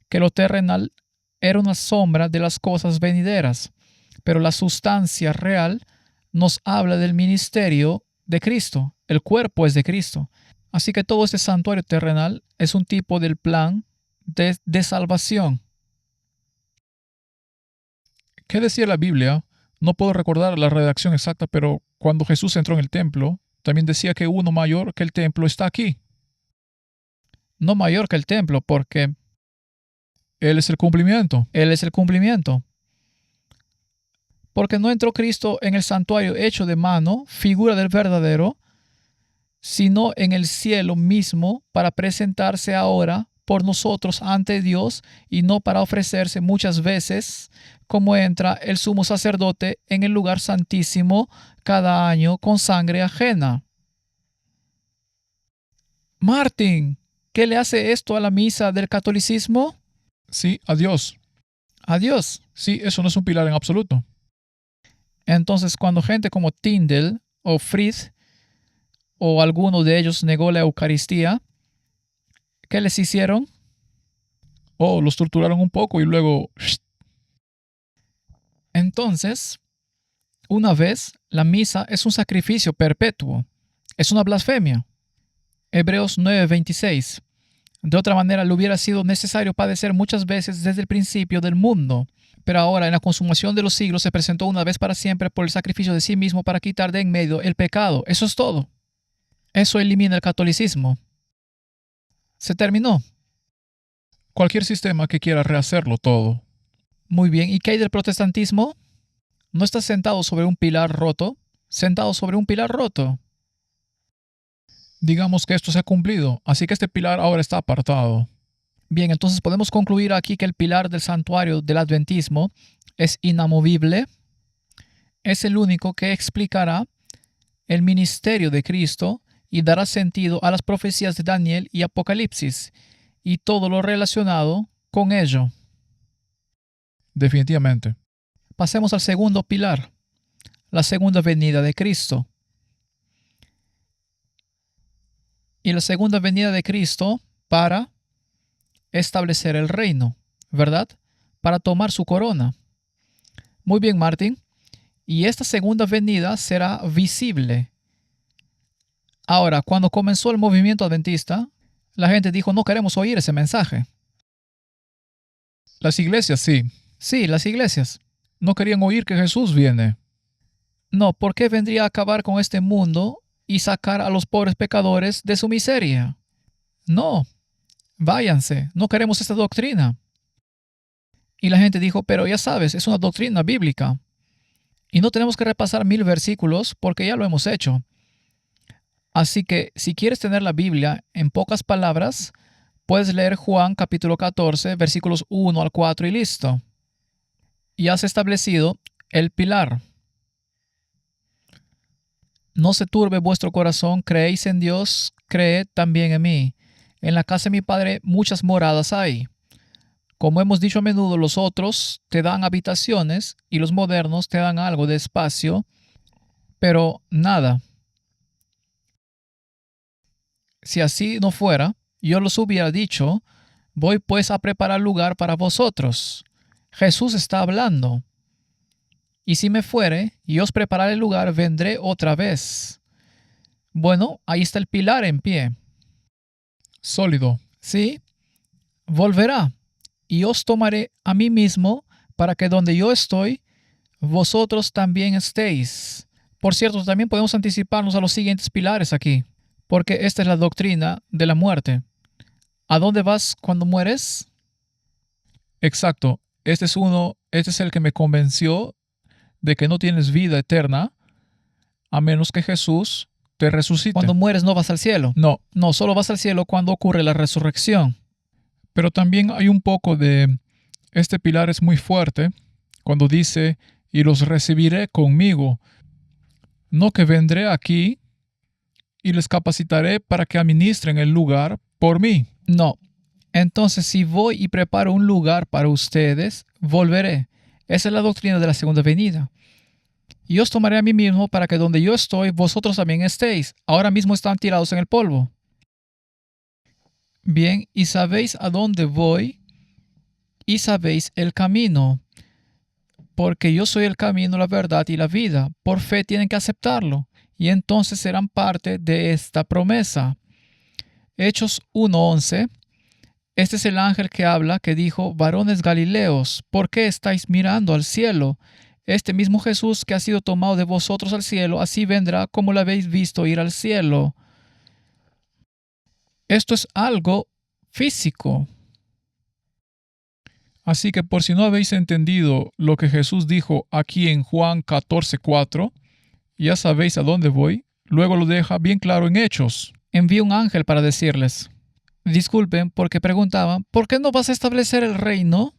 que lo terrenal era una sombra de las cosas venideras, pero la sustancia real nos habla del ministerio de Cristo. El cuerpo es de Cristo. Así que todo este santuario terrenal es un tipo del plan de salvación. ¿Qué decía la Biblia? No puedo recordar la redacción exacta, pero cuando Jesús entró en el templo, también decía que uno mayor que el templo está aquí. No mayor que el templo, porque Él es el cumplimiento. Él es el cumplimiento. Porque no entró Cristo en el santuario hecho de mano, figura del verdadero, sino en el cielo mismo para presentarse ahora por nosotros ante Dios y no para ofrecerse muchas veces como entra el sumo sacerdote en el lugar santísimo cada año con sangre ajena. Martín, ¿qué le hace esto a la misa del catolicismo? Sí, a Dios. A Dios. Sí, eso no es un pilar en absoluto. Entonces, cuando gente como Tyndale o Fritz o alguno de ellos negó la Eucaristía, ¿qué les hicieron? Oh, los torturaron un poco y luego... Entonces, una vez, la misa es un sacrificio perpetuo. Es una blasfemia. Hebreos 9:26. De otra manera, le hubiera sido necesario padecer muchas veces desde el principio del mundo. Pero ahora, en la consumación de los siglos, se presentó una vez para siempre por el sacrificio de sí mismo para quitar de en medio el pecado. Eso es todo. Eso elimina el catolicismo. Se terminó. Cualquier sistema que quiera rehacerlo todo. Muy bien. ¿Y qué hay del protestantismo? No está sentado sobre un pilar roto. Sentado sobre un pilar roto. Digamos que esto se ha cumplido, así que este pilar ahora está apartado. Bien, entonces podemos concluir aquí que el pilar del santuario del adventismo es inamovible. Es el único que explicará el ministerio de Cristo y dará sentido a las profecías de Daniel y Apocalipsis y todo lo relacionado con ello. Definitivamente. Pasemos al segundo pilar, la segunda venida de Cristo. Y la segunda venida de Cristo para establecer el reino, ¿verdad? Para tomar su corona. Muy bien, Martín. Y esta segunda venida será visible. Ahora, cuando comenzó el movimiento adventista, la gente dijo, no queremos oír ese mensaje. Las iglesias sí. Sí, las iglesias. No querían oír que Jesús viene. No, ¿por qué vendría a acabar con este mundo y sacar a los pobres pecadores de su miseria? No, váyanse, no queremos esta doctrina. Y la gente dijo, pero ya sabes, es una doctrina bíblica. Y no tenemos que repasar 1000 versículos porque ya lo hemos hecho. Así que si quieres tener la Biblia en pocas palabras, puedes leer Juan capítulo 14, versículos 1 al 4 y listo. Y has establecido el pilar. No se turbe vuestro corazón, creéis en Dios, creed también en mí. En la casa de mi Padre muchas moradas hay. Como hemos dicho a menudo, los otros te dan habitaciones y los modernos te dan algo de espacio, pero nada. Si así no fuera, yo los hubiera dicho, voy pues a preparar lugar para vosotros. Jesús está hablando. Y si me fuere y os prepararé el lugar, vendré otra vez. Bueno, ahí está el pilar en pie. Sólido. Sí, volverá. Y os tomaré a mí mismo para que donde yo estoy, vosotros también estéis. Por cierto, también podemos anticiparnos a los siguientes pilares aquí, porque esta es la doctrina de la muerte. ¿A dónde vas cuando mueres? Exacto. Este es el que me convenció de que no tienes vida eterna a menos que Jesús te resucite. Cuando mueres no vas al cielo. No, No, solo vas al cielo cuando ocurre la resurrección. pero también hay un poco de... Este pilar es muy fuerte cuando dice, y los recibiré conmigo, no que vendré aquí y les capacitaré para que administren el lugar por mí. No. Entonces, si voy y preparo un lugar para ustedes, volveré. Esa es la doctrina de la segunda venida. Y os tomaré a mí mismo para que donde yo estoy, vosotros también estéis. Ahora mismo están tirados en el polvo. Bien, y sabéis a dónde voy y sabéis el camino. Porque yo soy el camino, la verdad y la vida. Por fe tienen que aceptarlo. Y entonces serán parte de esta promesa. Hechos 1:11. Este es el ángel que habla, que dijo, varones Galileos, ¿por qué estáis mirando al cielo? Este mismo Jesús que ha sido tomado de vosotros al cielo, así vendrá como lo habéis visto ir al cielo. Esto es algo físico. Así que por si no habéis entendido lo que Jesús dijo aquí en Juan 14:4, ya sabéis a dónde voy, luego lo deja bien claro en Hechos. Envió un ángel para decirles. Disculpen, porque preguntaban, ¿por qué no vas a establecer el reino?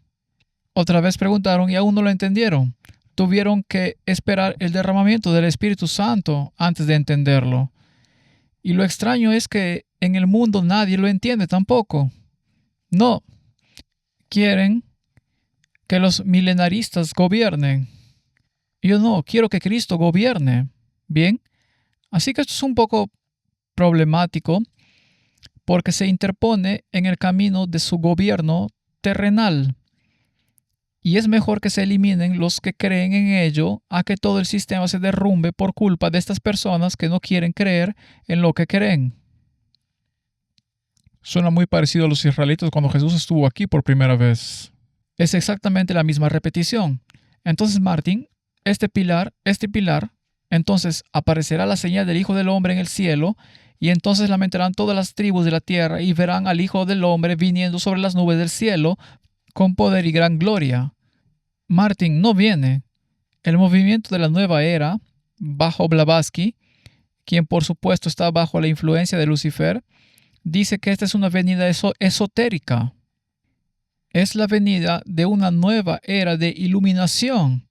Otra vez preguntaron y aún no lo entendieron. Tuvieron que esperar el derramamiento del Espíritu Santo antes de entenderlo. Y lo extraño es que en el mundo nadie lo entiende tampoco. No. Quieren que los milenaristas gobiernen. Yo no, quiero que Cristo gobierne. Bien. Así que esto es un poco problemático porque se interpone en el camino de su gobierno terrenal. Y es mejor que se eliminen los que creen en ello a que todo el sistema se derrumbe por culpa de estas personas que no quieren creer en lo que creen. Suena muy parecido a los israelitas cuando Jesús estuvo aquí por primera vez. Es exactamente la misma repetición. Entonces, Martín, este pilar, entonces aparecerá la señal del Hijo del Hombre en el cielo, y entonces lamentarán todas las tribus de la tierra y verán al Hijo del Hombre viniendo sobre las nubes del cielo con poder y gran gloria. Martín, no viene. El movimiento de la nueva era, bajo Blavatsky, quien por supuesto está bajo la influencia de Lucifer, dice que esta es una venida esotérica. Es la venida de una nueva era de iluminación.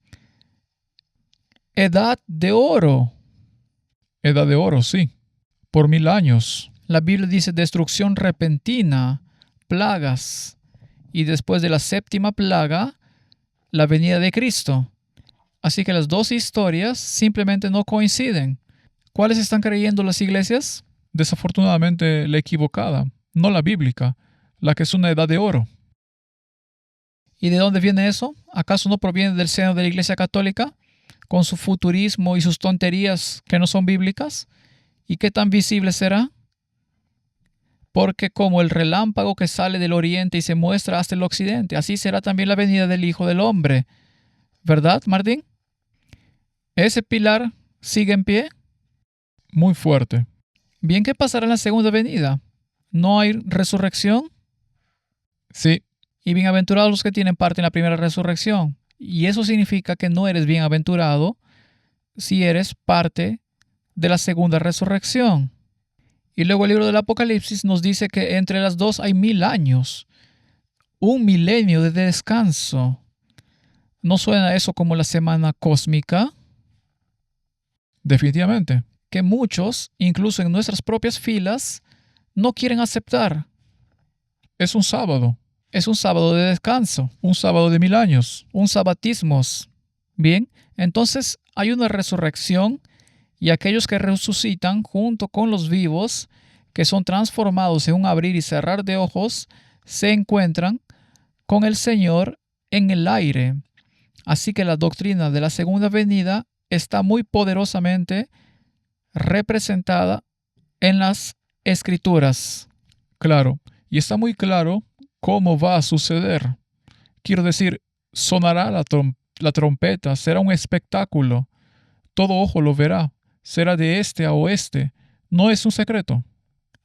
Edad de oro. Edad de oro, sí. Por 1000 años. La Biblia dice destrucción repentina, plagas, y después de la séptima plaga, la venida de Cristo. Así que las dos historias simplemente no coinciden. ¿Cuáles están creyendo las iglesias? Desafortunadamente la equivocada, no la bíblica, la que es una edad de oro. ¿Y de dónde viene eso? ¿Acaso no proviene del seno de la Iglesia Católica, con su futurismo y sus tonterías que no son bíblicas? ¿Y qué tan visible será? Porque como el relámpago que sale del oriente y se muestra hasta el occidente, así será también la venida del Hijo del Hombre. ¿Verdad, Martín? ¿Ese pilar sigue en pie? Muy fuerte. Bien, ¿qué pasará en la segunda venida? ¿No hay resurrección? Sí, Y bienaventurados los que tienen parte en la primera resurrección. Y eso significa que no eres bienaventurado si eres parte de la segunda resurrección. Y luego el libro del Apocalipsis nos dice que entre las dos hay 1000 años. Un milenio de descanso. ¿No suena eso como la semana cósmica? definitivamente. Que muchos, incluso en nuestras propias filas, no quieren aceptar. Es un sábado. Es un sábado de descanso. Un sábado de 1000 años. Un sabatismos. Bien, entonces hay una resurrección y aquellos que resucitan junto con los vivos, que son transformados en un abrir y cerrar de ojos, se encuentran con el Señor en el aire. Así que la doctrina de la segunda venida está muy poderosamente representada en las Escrituras. Claro. Y está muy claro cómo va a suceder. Quiero decir, sonará la trompeta, será un espectáculo. Todo ojo lo verá. Será de este a oeste. No es un secreto.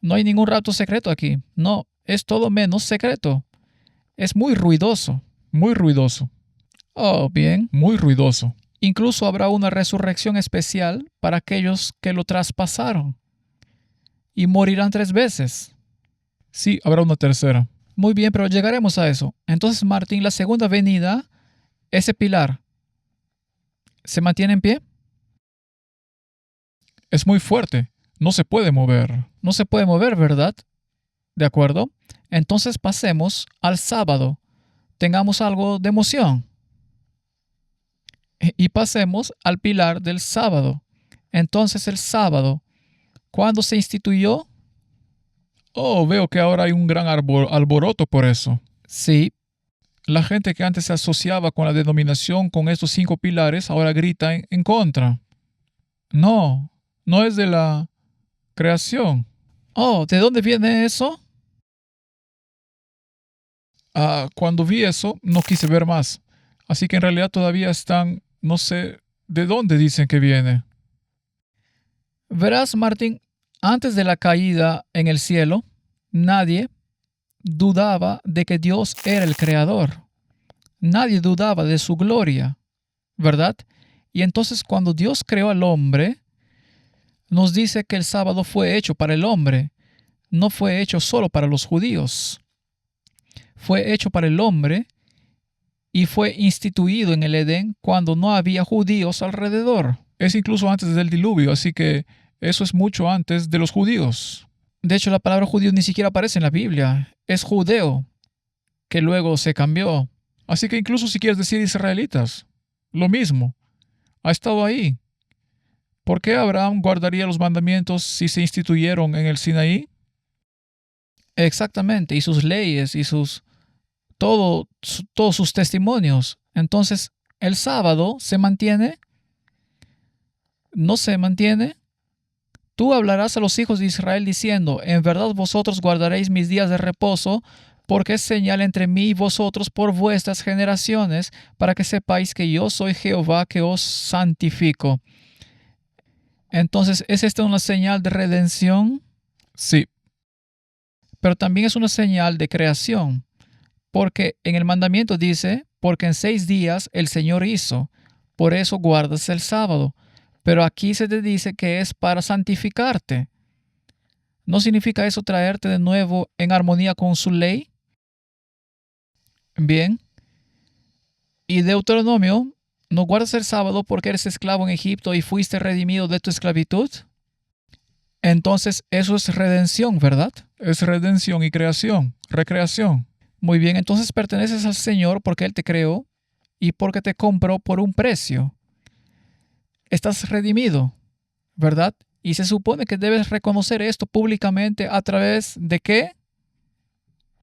No hay ningún rapto secreto aquí. No, es todo menos secreto. Es muy ruidoso. Muy ruidoso. Oh, bien. Muy ruidoso. Incluso habrá una resurrección especial para aquellos que lo traspasaron y morirán 3 veces. Sí, habrá una tercera. Muy bien, pero llegaremos a eso. Entonces, Martín, la segunda venida, ese pilar, ¿se mantiene en pie? Es muy fuerte. No se puede mover. No se puede mover, ¿verdad? ¿De acuerdo? Entonces pasemos al sábado. Tengamos algo de emoción. Y pasemos al pilar del sábado. Entonces el sábado, ¿cuándo se instituyó? Oh, veo que ahora hay un gran alboroto por eso. Sí, La gente que antes se asociaba con la denominación con estos 5 pilares ahora grita en contra. No, no es de la creación. oh, ¿de dónde viene eso? Cuando vi eso, no quise ver más. Así que en realidad todavía están, no sé de dónde dicen que viene. Verás, Martín, antes de la caída en el cielo, nadie dudaba de que Dios era el creador. Nadie dudaba de su gloria, ¿verdad? Y entonces cuando Dios creó al hombre, nos dice que el sábado fue hecho para el hombre, no fue hecho solo para los judíos. Fue hecho para el hombre y fue instituido en el Edén cuando no había judíos alrededor. Es incluso antes del diluvio, así que eso es mucho antes de los judíos. De hecho, la palabra judío ni siquiera aparece en la Biblia. Es judeo, que luego se cambió. Así que incluso si quieres decir israelitas, lo mismo. Ha estado ahí. ¿Por qué Abraham guardaría los mandamientos si se instituyeron en el Sinaí? Exactamente, y sus leyes y todos sus testimonios. Entonces, el sábado se mantiene, no se mantiene, Tú hablarás a los hijos de Israel diciendo, en verdad vosotros guardaréis mis días de reposo, porque es señal entre mí y vosotros por vuestras generaciones, para que sepáis que yo soy Jehová que os santifico. Entonces, ¿es esta una señal de redención? Sí, Pero también es una señal de creación, porque en el mandamiento dice, porque en 6 días el Señor hizo, por eso guardas el sábado. Pero aquí se te dice que es para santificarte. ¿No significa eso traerte de nuevo en armonía con su ley? Bien. Y Deuteronomio, ¿no guardas el sábado porque eres esclavo en Egipto y fuiste redimido de tu esclavitud? Entonces, eso es redención, ¿verdad? es redención y creación, recreación. Muy bien, entonces perteneces al Señor porque Él te creó y porque te compró por un precio. Estás redimido, ¿verdad? Y se supone que debes reconocer esto públicamente a través de ¿qué?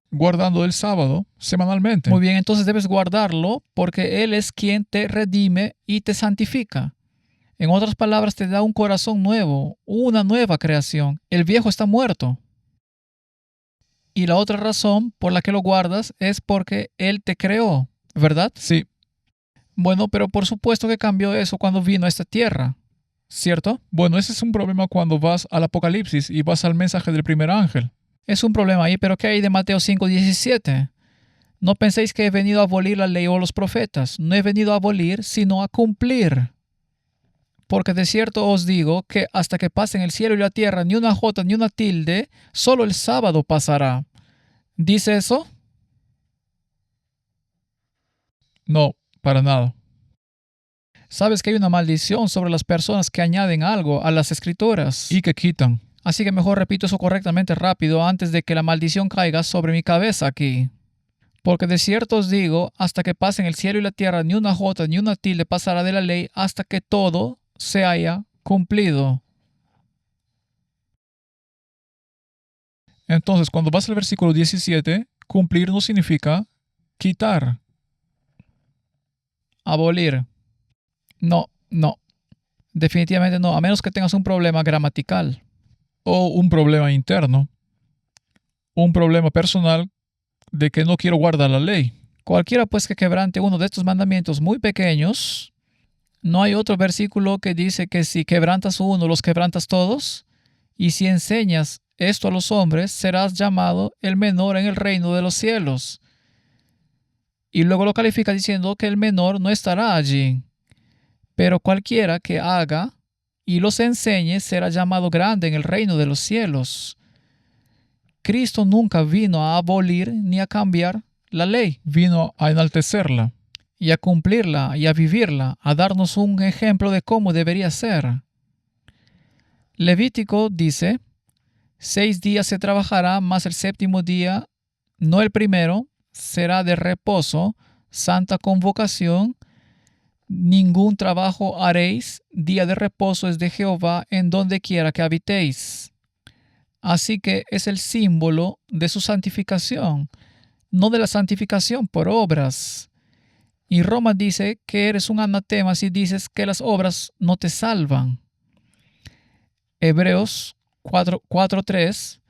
Guardando el sábado semanalmente. Muy bien, entonces debes guardarlo porque Él es quien te redime y te santifica. En otras palabras, te da un corazón nuevo, una nueva creación. El viejo está muerto. Y la otra razón por la que lo guardas es porque Él te creó, ¿verdad? Sí, Bueno, pero por supuesto que cambió eso cuando vino a esta tierra, ¿cierto? bueno, ese es un problema cuando vas al Apocalipsis y vas al mensaje del primer ángel. Es un problema ahí, pero ¿qué hay de Mateo 5:17? No penséis que he venido a abolir la ley o los profetas. No he venido a abolir, sino a cumplir. Porque de cierto os digo que hasta que pasen el cielo y la tierra, ni una jota ni una tilde, solo el sábado pasará. ¿Dice eso? No, para nada. Sabes que hay una maldición sobre las personas que añaden algo a las escrituras. Y que quitan. Así que mejor repito eso correctamente rápido antes de que la maldición caiga sobre mi cabeza aquí. Porque de cierto os digo, hasta que pasen el cielo y la tierra, ni una jota ni una tilde pasará de la ley hasta que todo se haya cumplido. Entonces, cuando vas al versículo 17, cumplir no significa quitar. Abolir. No, no. Definitivamente no, a menos que tengas un problema gramatical. O un problema interno. Un problema personal de que no quiero guardar la ley. Cualquiera pues que quebrante uno de estos mandamientos muy pequeños, ¿no hay otro versículo que dice que si quebrantas uno, los quebrantas todos? Y si enseñas esto a los hombres, serás llamado el menor en el reino de los cielos. Y luego lo califica diciendo que el menor no estará allí. Pero cualquiera que haga y los enseñe será llamado grande en el reino de los cielos. Cristo nunca vino a abolir ni a cambiar la ley, Vino a enaltecerla. y a cumplirla y a vivirla, a darnos un ejemplo de cómo debería ser. Levítico dice, 6 días se trabajará, mas el séptimo día, no el primero, será de reposo, santa convocación. Ningún trabajo haréis, día de reposo es de Jehová en donde quiera que habitéis. Así que es el símbolo de su santificación, no de la santificación por obras. Y Roma dice que eres un anatema si dices que las obras no te salvan. Hebreos 4:3,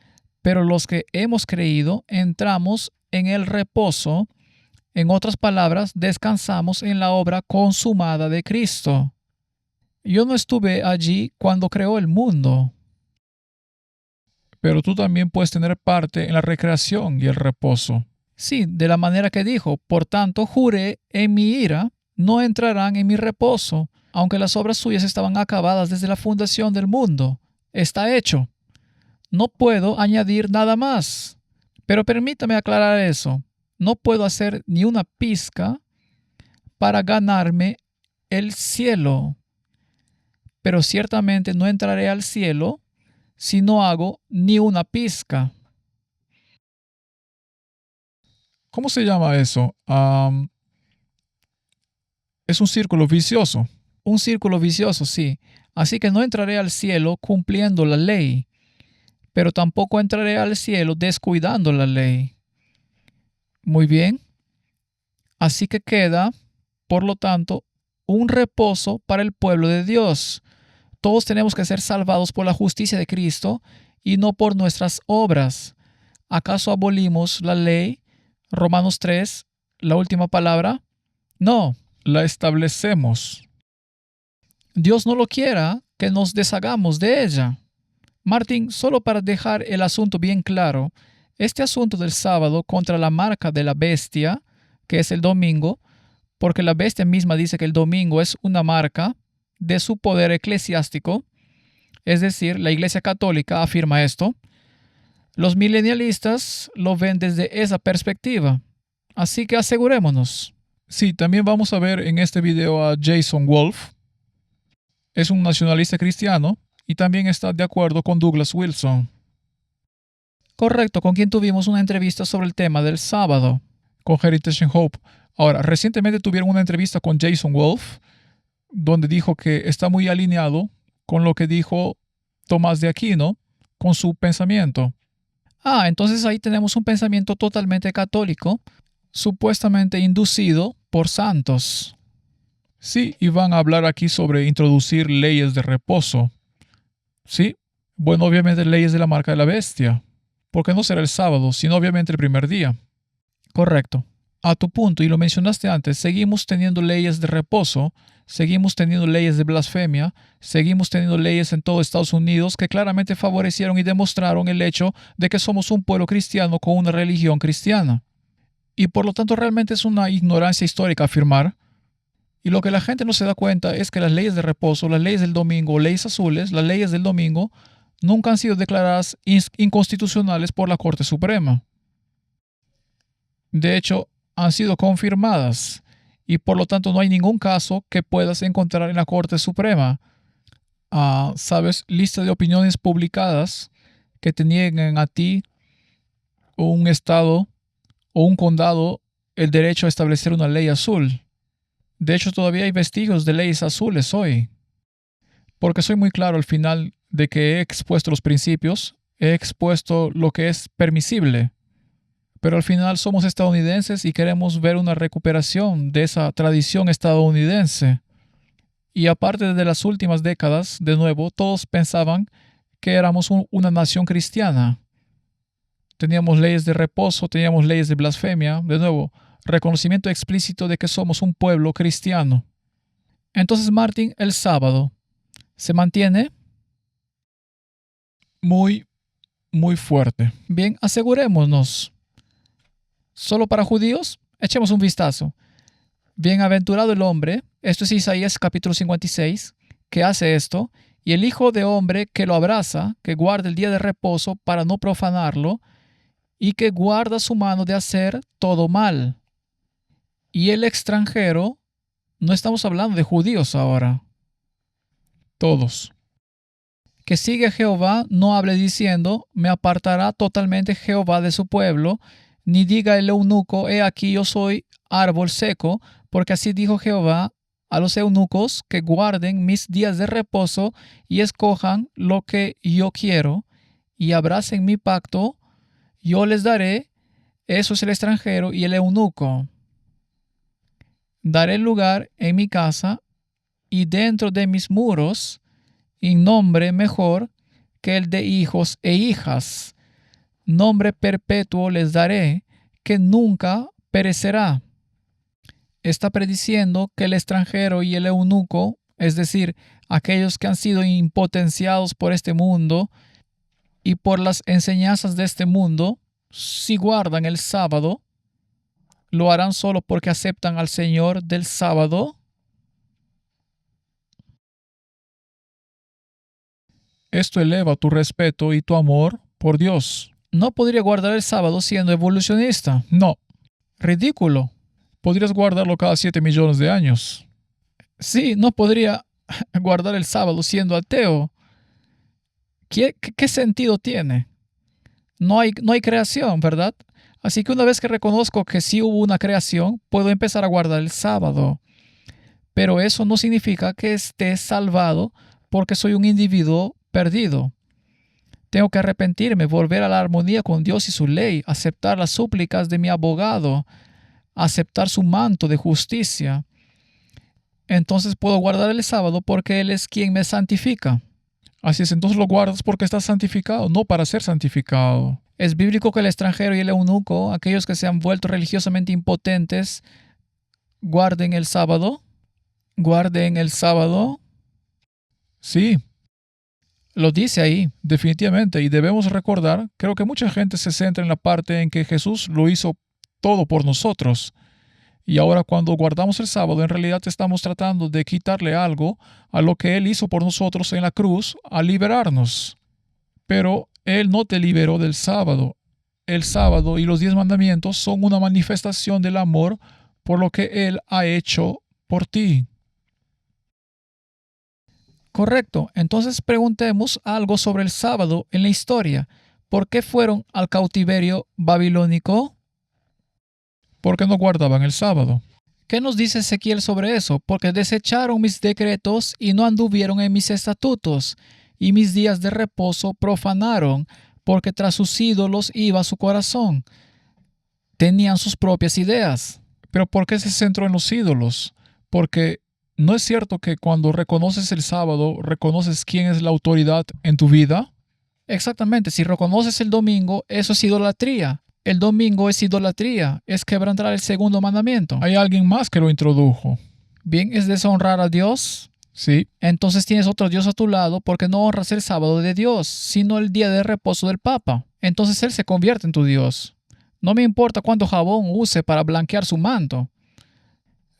pero los que hemos creído entramos en el reposo. En otras palabras, descansamos en la obra consumada de Cristo. Yo no estuve allí cuando creó el mundo. Pero tú también puedes tener parte en la recreación y el reposo. Sí, de la manera que dijo, por tanto juré en mi ira, no entrarán en mi reposo, aunque las obras suyas estaban acabadas desde la fundación del mundo. Está hecho. No puedo añadir nada más. Pero permítame aclarar eso. No puedo hacer ni una pizca para ganarme el cielo. Pero ciertamente no entraré al cielo si no hago ni una pizca. ¿Cómo se llama eso? Es un círculo vicioso. Un círculo vicioso, sí. Así que no entraré al cielo cumpliendo la ley, pero tampoco entraré al cielo descuidando la ley. Muy bien. Así que queda, por lo tanto, un reposo para el pueblo de Dios. Todos tenemos que ser salvados por la justicia de Cristo y no por nuestras obras. ¿Acaso abolimos la ley? Romanos 3, la última palabra. No, La establecemos. Dios no lo quiera que nos deshagamos de ella. Martín, solo para dejar el asunto bien claro, este asunto del sábado contra la marca de la bestia, que es el domingo, porque la bestia misma dice que el domingo es una marca de su poder eclesiástico, es decir, la Iglesia Católica afirma esto. Los milenialistas lo ven desde esa perspectiva, así que asegurémonos. Sí, también vamos a ver en este video a Jason Wolf. Es un nacionalista cristiano y también está de acuerdo con Douglas Wilson. Correcto, con quien tuvimos una entrevista sobre el tema del sábado. Con Heritage and Hope. Ahora, recientemente tuvieron una entrevista con Jason Wolf, donde dijo que está muy alineado con lo que dijo Tomás de Aquino, con su pensamiento. Entonces ahí tenemos un pensamiento totalmente católico, supuestamente inducido por santos. Sí, y van a hablar aquí sobre introducir leyes de reposo. Sí, bueno, obviamente leyes de la marca de la bestia, porque no será el sábado, sino obviamente el primer día. Correcto. A tu punto, y lo mencionaste antes, seguimos teniendo leyes de reposo, seguimos teniendo leyes de blasfemia, seguimos teniendo leyes en todo Estados Unidos que claramente favorecieron y demostraron el hecho de que somos un pueblo cristiano con una religión cristiana. Y por lo tanto realmente es una ignorancia histórica afirmar. Y lo que la gente no se da cuenta es que las leyes de reposo, las leyes del domingo, leyes azules, las leyes del domingo, nunca han sido declaradas inconstitucionales por la Corte Suprema. De hecho, han sido confirmadas y por lo tanto no hay ningún caso que puedas encontrar en la Corte Suprema. ¿Sabes? Lista de opiniones publicadas que te nieguen a ti o un estado o un condado el derecho a establecer una ley azul. De hecho, todavía hay vestigios de leyes azules hoy. Porque soy muy claro al final de que he expuesto los principios, he expuesto lo que es permisible. Pero al final somos estadounidenses y queremos ver una recuperación de esa tradición estadounidense. Y aparte de las últimas décadas, de nuevo, todos pensaban que éramos una nación cristiana. Teníamos leyes de reposo, teníamos leyes de blasfemia, de nuevo, reconocimiento explícito de que somos un pueblo cristiano. Entonces, Martín, el sábado, ¿se mantiene? Muy fuerte. Bien, asegurémonos. ¿Solo para judíos? Echemos un vistazo. Bienaventurado el hombre, esto es Isaías capítulo 56, que hace esto, y el hijo de hombre que lo abraza, que guarda el día de reposo para no profanarlo, y que guarda su mano de hacer todo mal. Y el extranjero, no estamos hablando de judíos ahora. Todos. Que sigue a Jehová, no hable diciendo, me apartará totalmente Jehová de su pueblo, ni diga el eunuco, he aquí yo soy árbol seco, porque así dijo Jehová a los eunucos que guarden mis días de reposo y escojan lo que yo quiero y abracen mi pacto, yo les daré, eso es el extranjero y el eunuco. Daré lugar en mi casa y dentro de mis muros, y nombre mejor que el de hijos e hijas. Nombre perpetuo les daré, que nunca perecerá. Está prediciendo que el extranjero y el eunuco, es decir, aquellos que han sido impotenciados por este mundo y por las enseñanzas de este mundo, si guardan el sábado, ¿lo harán solo porque aceptan al Señor del sábado? Esto eleva tu respeto y tu amor por Dios. No podría guardar el sábado siendo evolucionista. No. Ridículo. Podrías guardarlo cada 7 millones de años. Sí, no podría guardar el sábado siendo ateo. ¿Qué sentido tiene? No hay creación, ¿verdad? Así que una vez que reconozco que sí hubo una creación, puedo empezar a guardar el sábado. Pero eso no significa que esté salvado porque soy un individuo perdido. Tengo que arrepentirme, volver a la armonía con Dios y su ley, aceptar las súplicas de mi abogado, aceptar su manto de justicia. entonces puedo guardar el sábado porque Él es quien me santifica. Así es, entonces lo guardas porque estás santificado, no para ser santificado. Es bíblico que el extranjero y el eunuco, aquellos que se han vuelto religiosamente impotentes, guarden el sábado. Guarden el sábado. Sí, Lo dice ahí. definitivamente. Y debemos recordar, creo que mucha gente se centra en la parte en que Jesús lo hizo todo por nosotros. Y ahora cuando guardamos el sábado, en realidad estamos tratando de quitarle algo a lo que Él hizo por nosotros en la cruz al liberarnos. Pero Él no te liberó del sábado. El sábado y los 10 mandamientos son una manifestación del amor por lo que Él ha hecho por ti. Correcto. Entonces preguntemos algo sobre el sábado en la historia. ¿Por qué fueron al cautiverio babilónico? Porque no guardaban el sábado. ¿Qué nos dice Ezequiel sobre eso? Porque desecharon mis decretos y no anduvieron en mis estatutos, y mis días de reposo profanaron, porque tras sus ídolos iba su corazón. Tenían sus propias ideas. Pero ¿por qué se centró en los ídolos? Porque ¿no es cierto que cuando reconoces el sábado, reconoces quién es la autoridad en tu vida? Exactamente, si reconoces el domingo, eso es idolatría. El domingo es idolatría, es quebrantar el segundo mandamiento. Hay alguien más que lo introdujo. Bien, es deshonrar a Dios. Sí, Entonces tienes otro Dios a tu lado porque no honras el sábado de Dios, sino el día de reposo del Papa. Entonces Él se convierte en tu Dios. No me importa cuánto jabón use para blanquear su manto.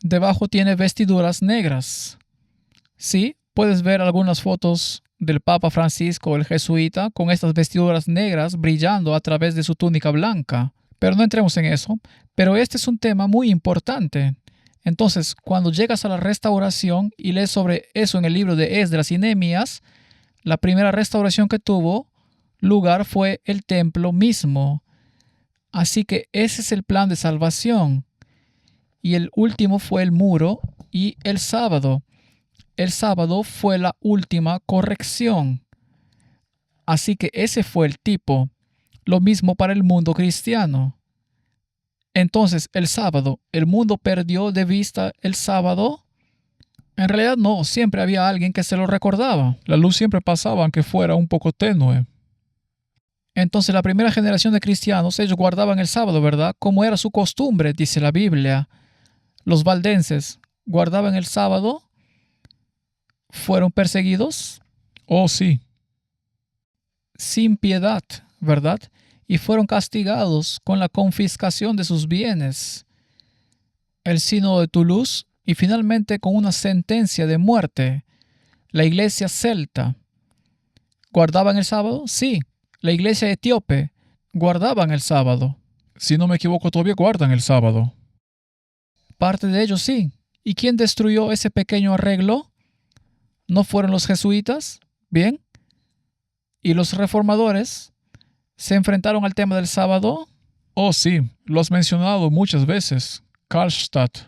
Debajo tiene vestiduras negras. Sí, puedes ver algunas fotos del Papa Francisco, el jesuita, con estas vestiduras negras brillando a través de su túnica blanca. Pero no entremos en eso. Pero este es un tema muy importante. Entonces, cuando llegas a la restauración y lees sobre eso en el libro de Esdras y Nehemías, la primera restauración que tuvo lugar fue el templo mismo. Así que ese es el plan de salvación. Y el último fue el muro y el sábado. El sábado fue la última corrección. Así que ese fue el tipo. Lo mismo para el mundo cristiano. Entonces, el sábado, ¿el mundo perdió de vista el sábado? En realidad no, siempre había alguien que se lo recordaba. la luz siempre pasaba aunque fuera un poco tenue. Entonces, la primera generación de cristianos, ellos guardaban el sábado, ¿verdad? Como era su costumbre, dice la Biblia. Los valdenses guardaban el sábado. ¿Fueron perseguidos? Oh, sí. Sin piedad, ¿verdad? Y fueron castigados con la confiscación de sus bienes, el sínodo de Toulouse y finalmente con una sentencia de muerte. La iglesia celta. ¿Guardaban el sábado? Sí. La iglesia etíope. ¿Guardaban el sábado? Si no me equivoco, todavía guardan el sábado. Parte de ellos sí. ¿Y quién destruyó ese pequeño arreglo? ¿No fueron los jesuitas? Bien. ¿Y los reformadores se enfrentaron al tema del sábado? Oh, sí, lo has mencionado muchas veces. Karlstadt,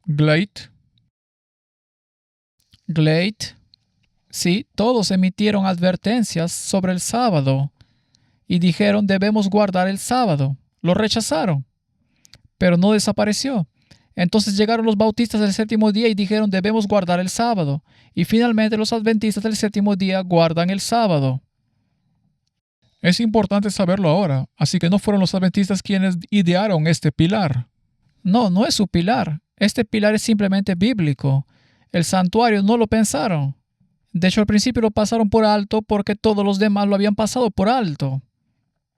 Gleit. Sí, todos emitieron advertencias sobre el sábado y dijeron debemos guardar el sábado. Lo rechazaron, pero no desapareció. Entonces llegaron los bautistas del séptimo día y dijeron debemos guardar el sábado. Y finalmente los adventistas del séptimo día guardan el sábado. Es importante saberlo ahora, así que no fueron los adventistas quienes idearon este pilar. No, no es su pilar. Este pilar es simplemente bíblico. El santuario no lo pensaron. De hecho, al principio lo pasaron por alto porque todos los demás lo habían pasado por alto.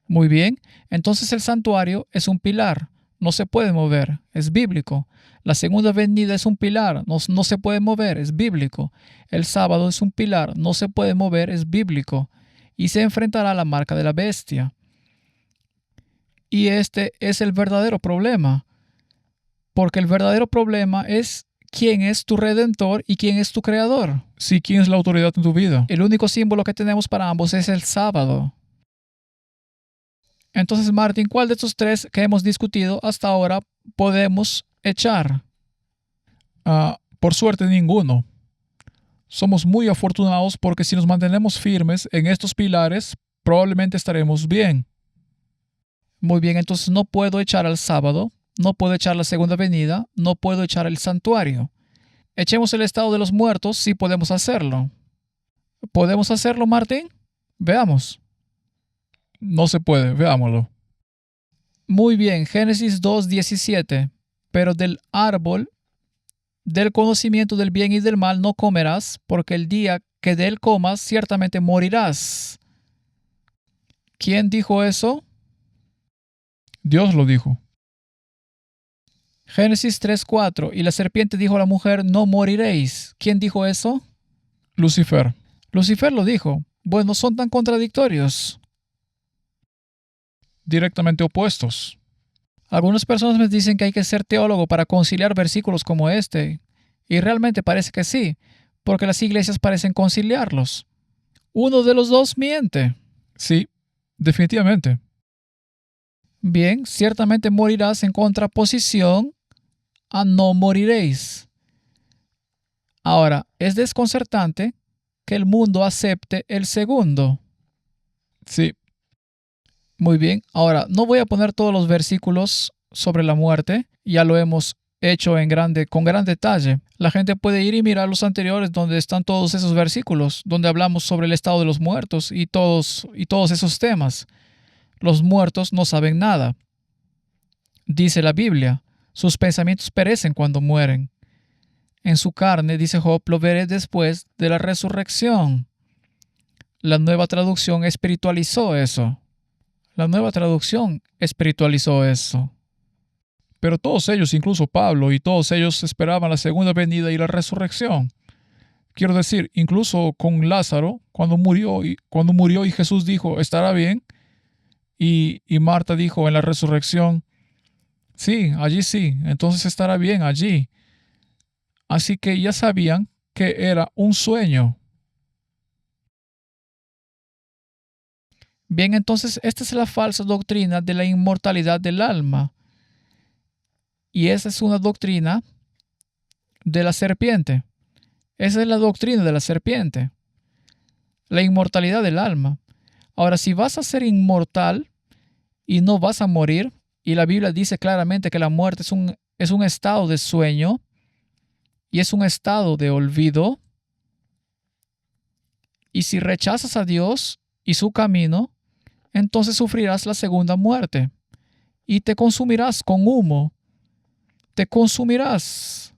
Muy bien, entonces el santuario es un pilar. No se puede mover, es bíblico. La segunda venida es un pilar, no se puede mover, es bíblico. El sábado es un pilar, no se puede mover, es bíblico. Y se enfrentará a la marca de la bestia. Y este es el verdadero problema. Porque el verdadero problema es quién es tu redentor y quién es tu creador. Sí, ¿quién es la autoridad en tu vida? El único símbolo que tenemos para ambos es el sábado. Entonces, Martín, ¿cuál de estos tres que hemos discutido hasta ahora podemos echar? Por suerte ninguno. Somos muy afortunados porque si nos mantenemos firmes en estos pilares, probablemente estaremos bien. Muy bien, entonces no puedo echar al sábado. no puedo echar la segunda venida, no puedo echar el santuario. Echemos el estado de los muertos, sí podemos hacerlo. ¿Podemos hacerlo, Martín? Veamos. No se puede, veámoslo. Muy bien, Génesis 2:17. Pero del árbol del conocimiento del bien y del mal no comerás, porque el día que de él comas ciertamente morirás. ¿Quién dijo eso? Dios lo dijo. Génesis 3:4. Y la serpiente dijo a la mujer, no moriréis. ¿Quién dijo eso? Lucifer. Lucifer lo dijo. Bueno, son tan contradictorios. Directamente opuestos. Algunas personas me dicen que hay que ser teólogo para conciliar versículos como este. Y realmente parece que sí, porque las iglesias parecen conciliarlos. Uno de los dos miente. Sí, definitivamente. Bien, ciertamente morirás en contraposición a no moriréis. Ahora, es desconcertante que el mundo acepte el segundo. Sí, Muy bien, ahora no voy a poner todos los versículos sobre la muerte, ya lo hemos hecho con gran detalle. La gente puede ir y mirar los anteriores donde están todos esos versículos, donde hablamos sobre el estado de los muertos y todos esos temas. Los muertos no saben nada. Dice la Biblia, sus pensamientos perecen cuando mueren. En su carne, dice Job, lo veré después de la resurrección. La Nueva Traducción espiritualizó eso. La Nueva Traducción espiritualizó eso. pero todos ellos, incluso Pablo y todos ellos, esperaban la segunda venida y la resurrección. Quiero decir, incluso con Lázaro, cuando murió y Jesús dijo, estará bien, y Marta dijo en la resurrección, sí, allí sí, entonces estará bien allí. Así que ya sabían que era un sueño. Bien, entonces esta es la falsa doctrina de la inmortalidad del alma. Y esa es una doctrina de la serpiente. Esa es la doctrina de la serpiente. La inmortalidad del alma. Ahora, si vas a ser inmortal y no vas a morir, y la Biblia dice claramente que la muerte es un estado de sueño y es un estado de olvido, y si rechazas a Dios y su camino, entonces sufrirás la segunda muerte y te consumirás con humo. Te consumirás.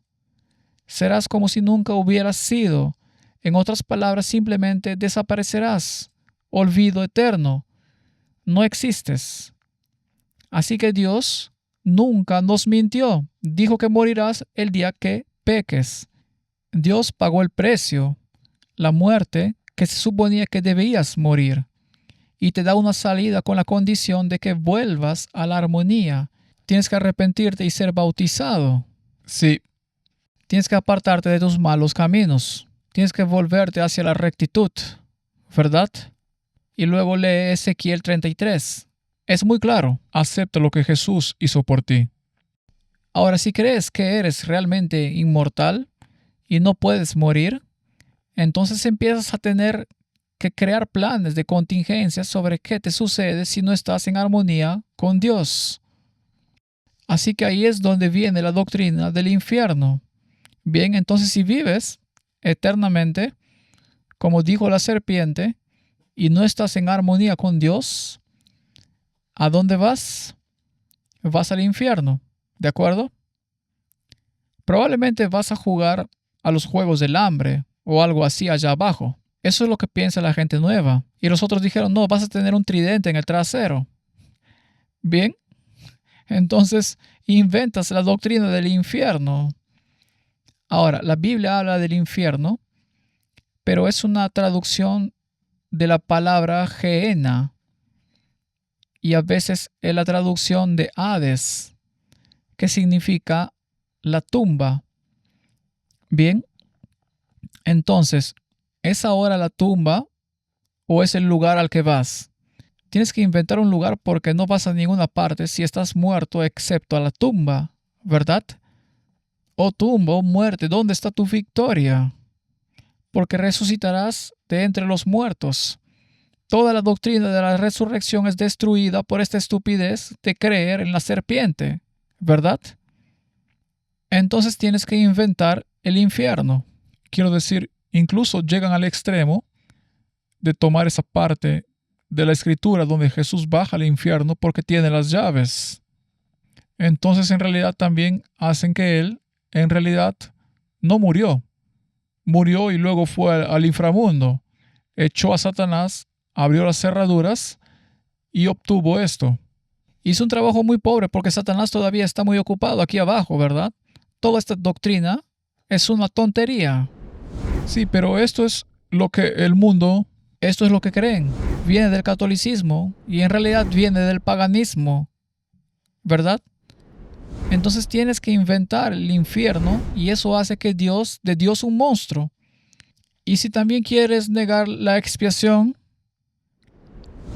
Serás como si nunca hubieras sido. En otras palabras, simplemente desaparecerás. Olvido eterno. No existes. Así que Dios nunca nos mintió. Dijo que morirás el día que peques. Dios pagó el precio, la muerte que se suponía que debías morir, y te da una salida con la condición de que vuelvas a la armonía. Tienes que arrepentirte y ser bautizado. Sí, Tienes que apartarte de tus malos caminos. Tienes que volverte hacia la rectitud, ¿verdad? Y luego lee Ezequiel 33. Es muy claro. acepta lo que Jesús hizo por ti. Ahora, si crees que eres realmente inmortal y no puedes morir, entonces empiezas a tener que crear planes de contingencia sobre qué te sucede si no estás en armonía con Dios. Así que ahí es donde viene la doctrina del infierno. Bien, entonces si vives eternamente, como dijo la serpiente, y no estás en armonía con Dios, ¿a dónde vas? Vas al infierno, ¿de acuerdo? Probablemente vas a jugar a los juegos del hambre o algo así allá abajo. Eso es lo que piensa la gente nueva. Y los otros dijeron, no, vas a tener un tridente en el trasero. Bien, entonces inventas la doctrina del infierno. Ahora, la Biblia habla del infierno, pero es una traducción de la palabra Gehenna, y a veces es la traducción de Hades, que significa la tumba. Bien, entonces, ¿es ahora la tumba o es el lugar al que vas? Tienes que inventar un lugar porque no vas a ninguna parte si estás muerto excepto a la tumba, ¿verdad? Oh tumba, oh muerte, ¿dónde está tu victoria? Porque resucitarás de entre los muertos. Toda la doctrina de la resurrección es destruida por esta estupidez de creer en la serpiente. ¿verdad? Entonces tienes que inventar el infierno. Quiero decir, incluso llegan al extremo de tomar esa parte de la escritura donde Jesús baja al infierno porque tiene las llaves. Entonces en realidad también hacen que Él en realidad no murió. Murió y luego fue al inframundo. Echó a Satanás, abrió las cerraduras y obtuvo esto. Hizo un trabajo muy pobre porque Satanás todavía está muy ocupado aquí abajo, ¿verdad? Toda esta doctrina es una tontería. Sí, pero esto es lo que el mundo, Esto es lo que creen. Viene del catolicismo y en realidad viene del paganismo, ¿verdad? Entonces tienes que inventar el infierno y eso hace que de Dios un monstruo. Y si también quieres negar la expiación,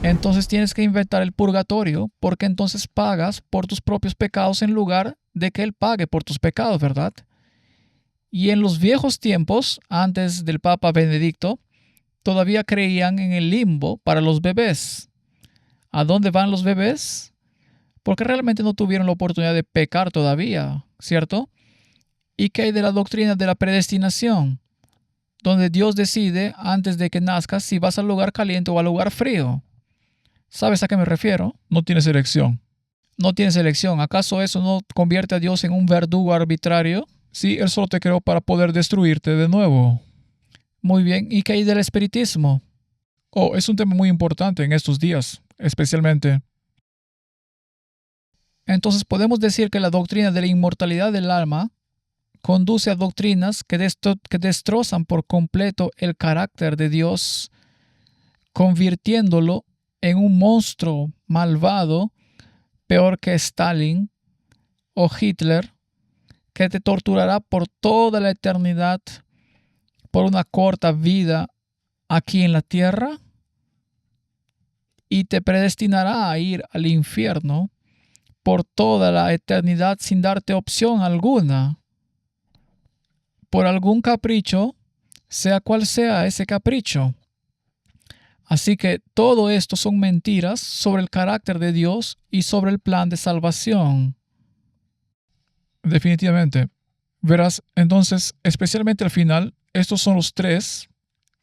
entonces tienes que inventar el purgatorio, porque entonces pagas por tus propios pecados en lugar de que Él pague por tus pecados, ¿verdad? Y en los viejos tiempos, antes del Papa Benedicto, todavía creían en el limbo para los bebés. ¿A dónde van los bebés? Porque realmente no tuvieron la oportunidad de pecar todavía, ¿cierto? ¿Y qué hay de la doctrina de la predestinación? Donde Dios decide antes de que nazcas si vas al lugar caliente o al lugar frío. ¿Sabes a qué me refiero? no tienes elección. No tienes elección. ¿Acaso eso no convierte a Dios en un verdugo arbitrario? Sí, Él solo te creó para poder destruirte de nuevo. Muy bien. ¿Y qué hay del espiritismo? Oh, es un tema muy importante en estos días, especialmente. Entonces podemos decir que la doctrina de la inmortalidad del alma conduce a doctrinas que destrozan por completo el carácter de Dios, convirtiéndolo en un monstruo malvado, peor que Stalin o Hitler, que te torturará por toda la eternidad por una corta vida aquí en la tierra y te predestinará a ir al infierno por toda la eternidad sin darte opción alguna, por algún capricho, sea cual sea ese capricho. Así que todo esto son mentiras sobre el carácter de Dios y sobre el plan de salvación. Definitivamente. Verás, entonces, especialmente al final, estos son los tres,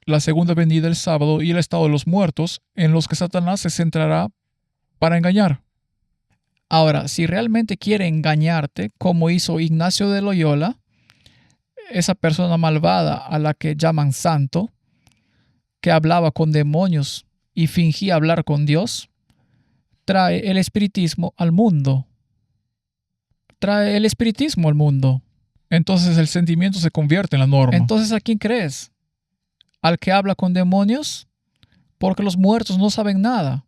la segunda venida el sábado y el estado de los muertos, en los que Satanás se centrará para engañar. Ahora, si realmente quiere engañarte, como hizo Ignacio de Loyola, esa persona malvada a la que llaman santo, que hablaba con demonios y fingía hablar con Dios, trae el espiritismo al mundo. Trae el espiritismo al mundo. Entonces el sentimiento se convierte en la norma. Entonces, ¿a quién crees? ¿Al que habla con demonios? Porque los muertos no saben nada.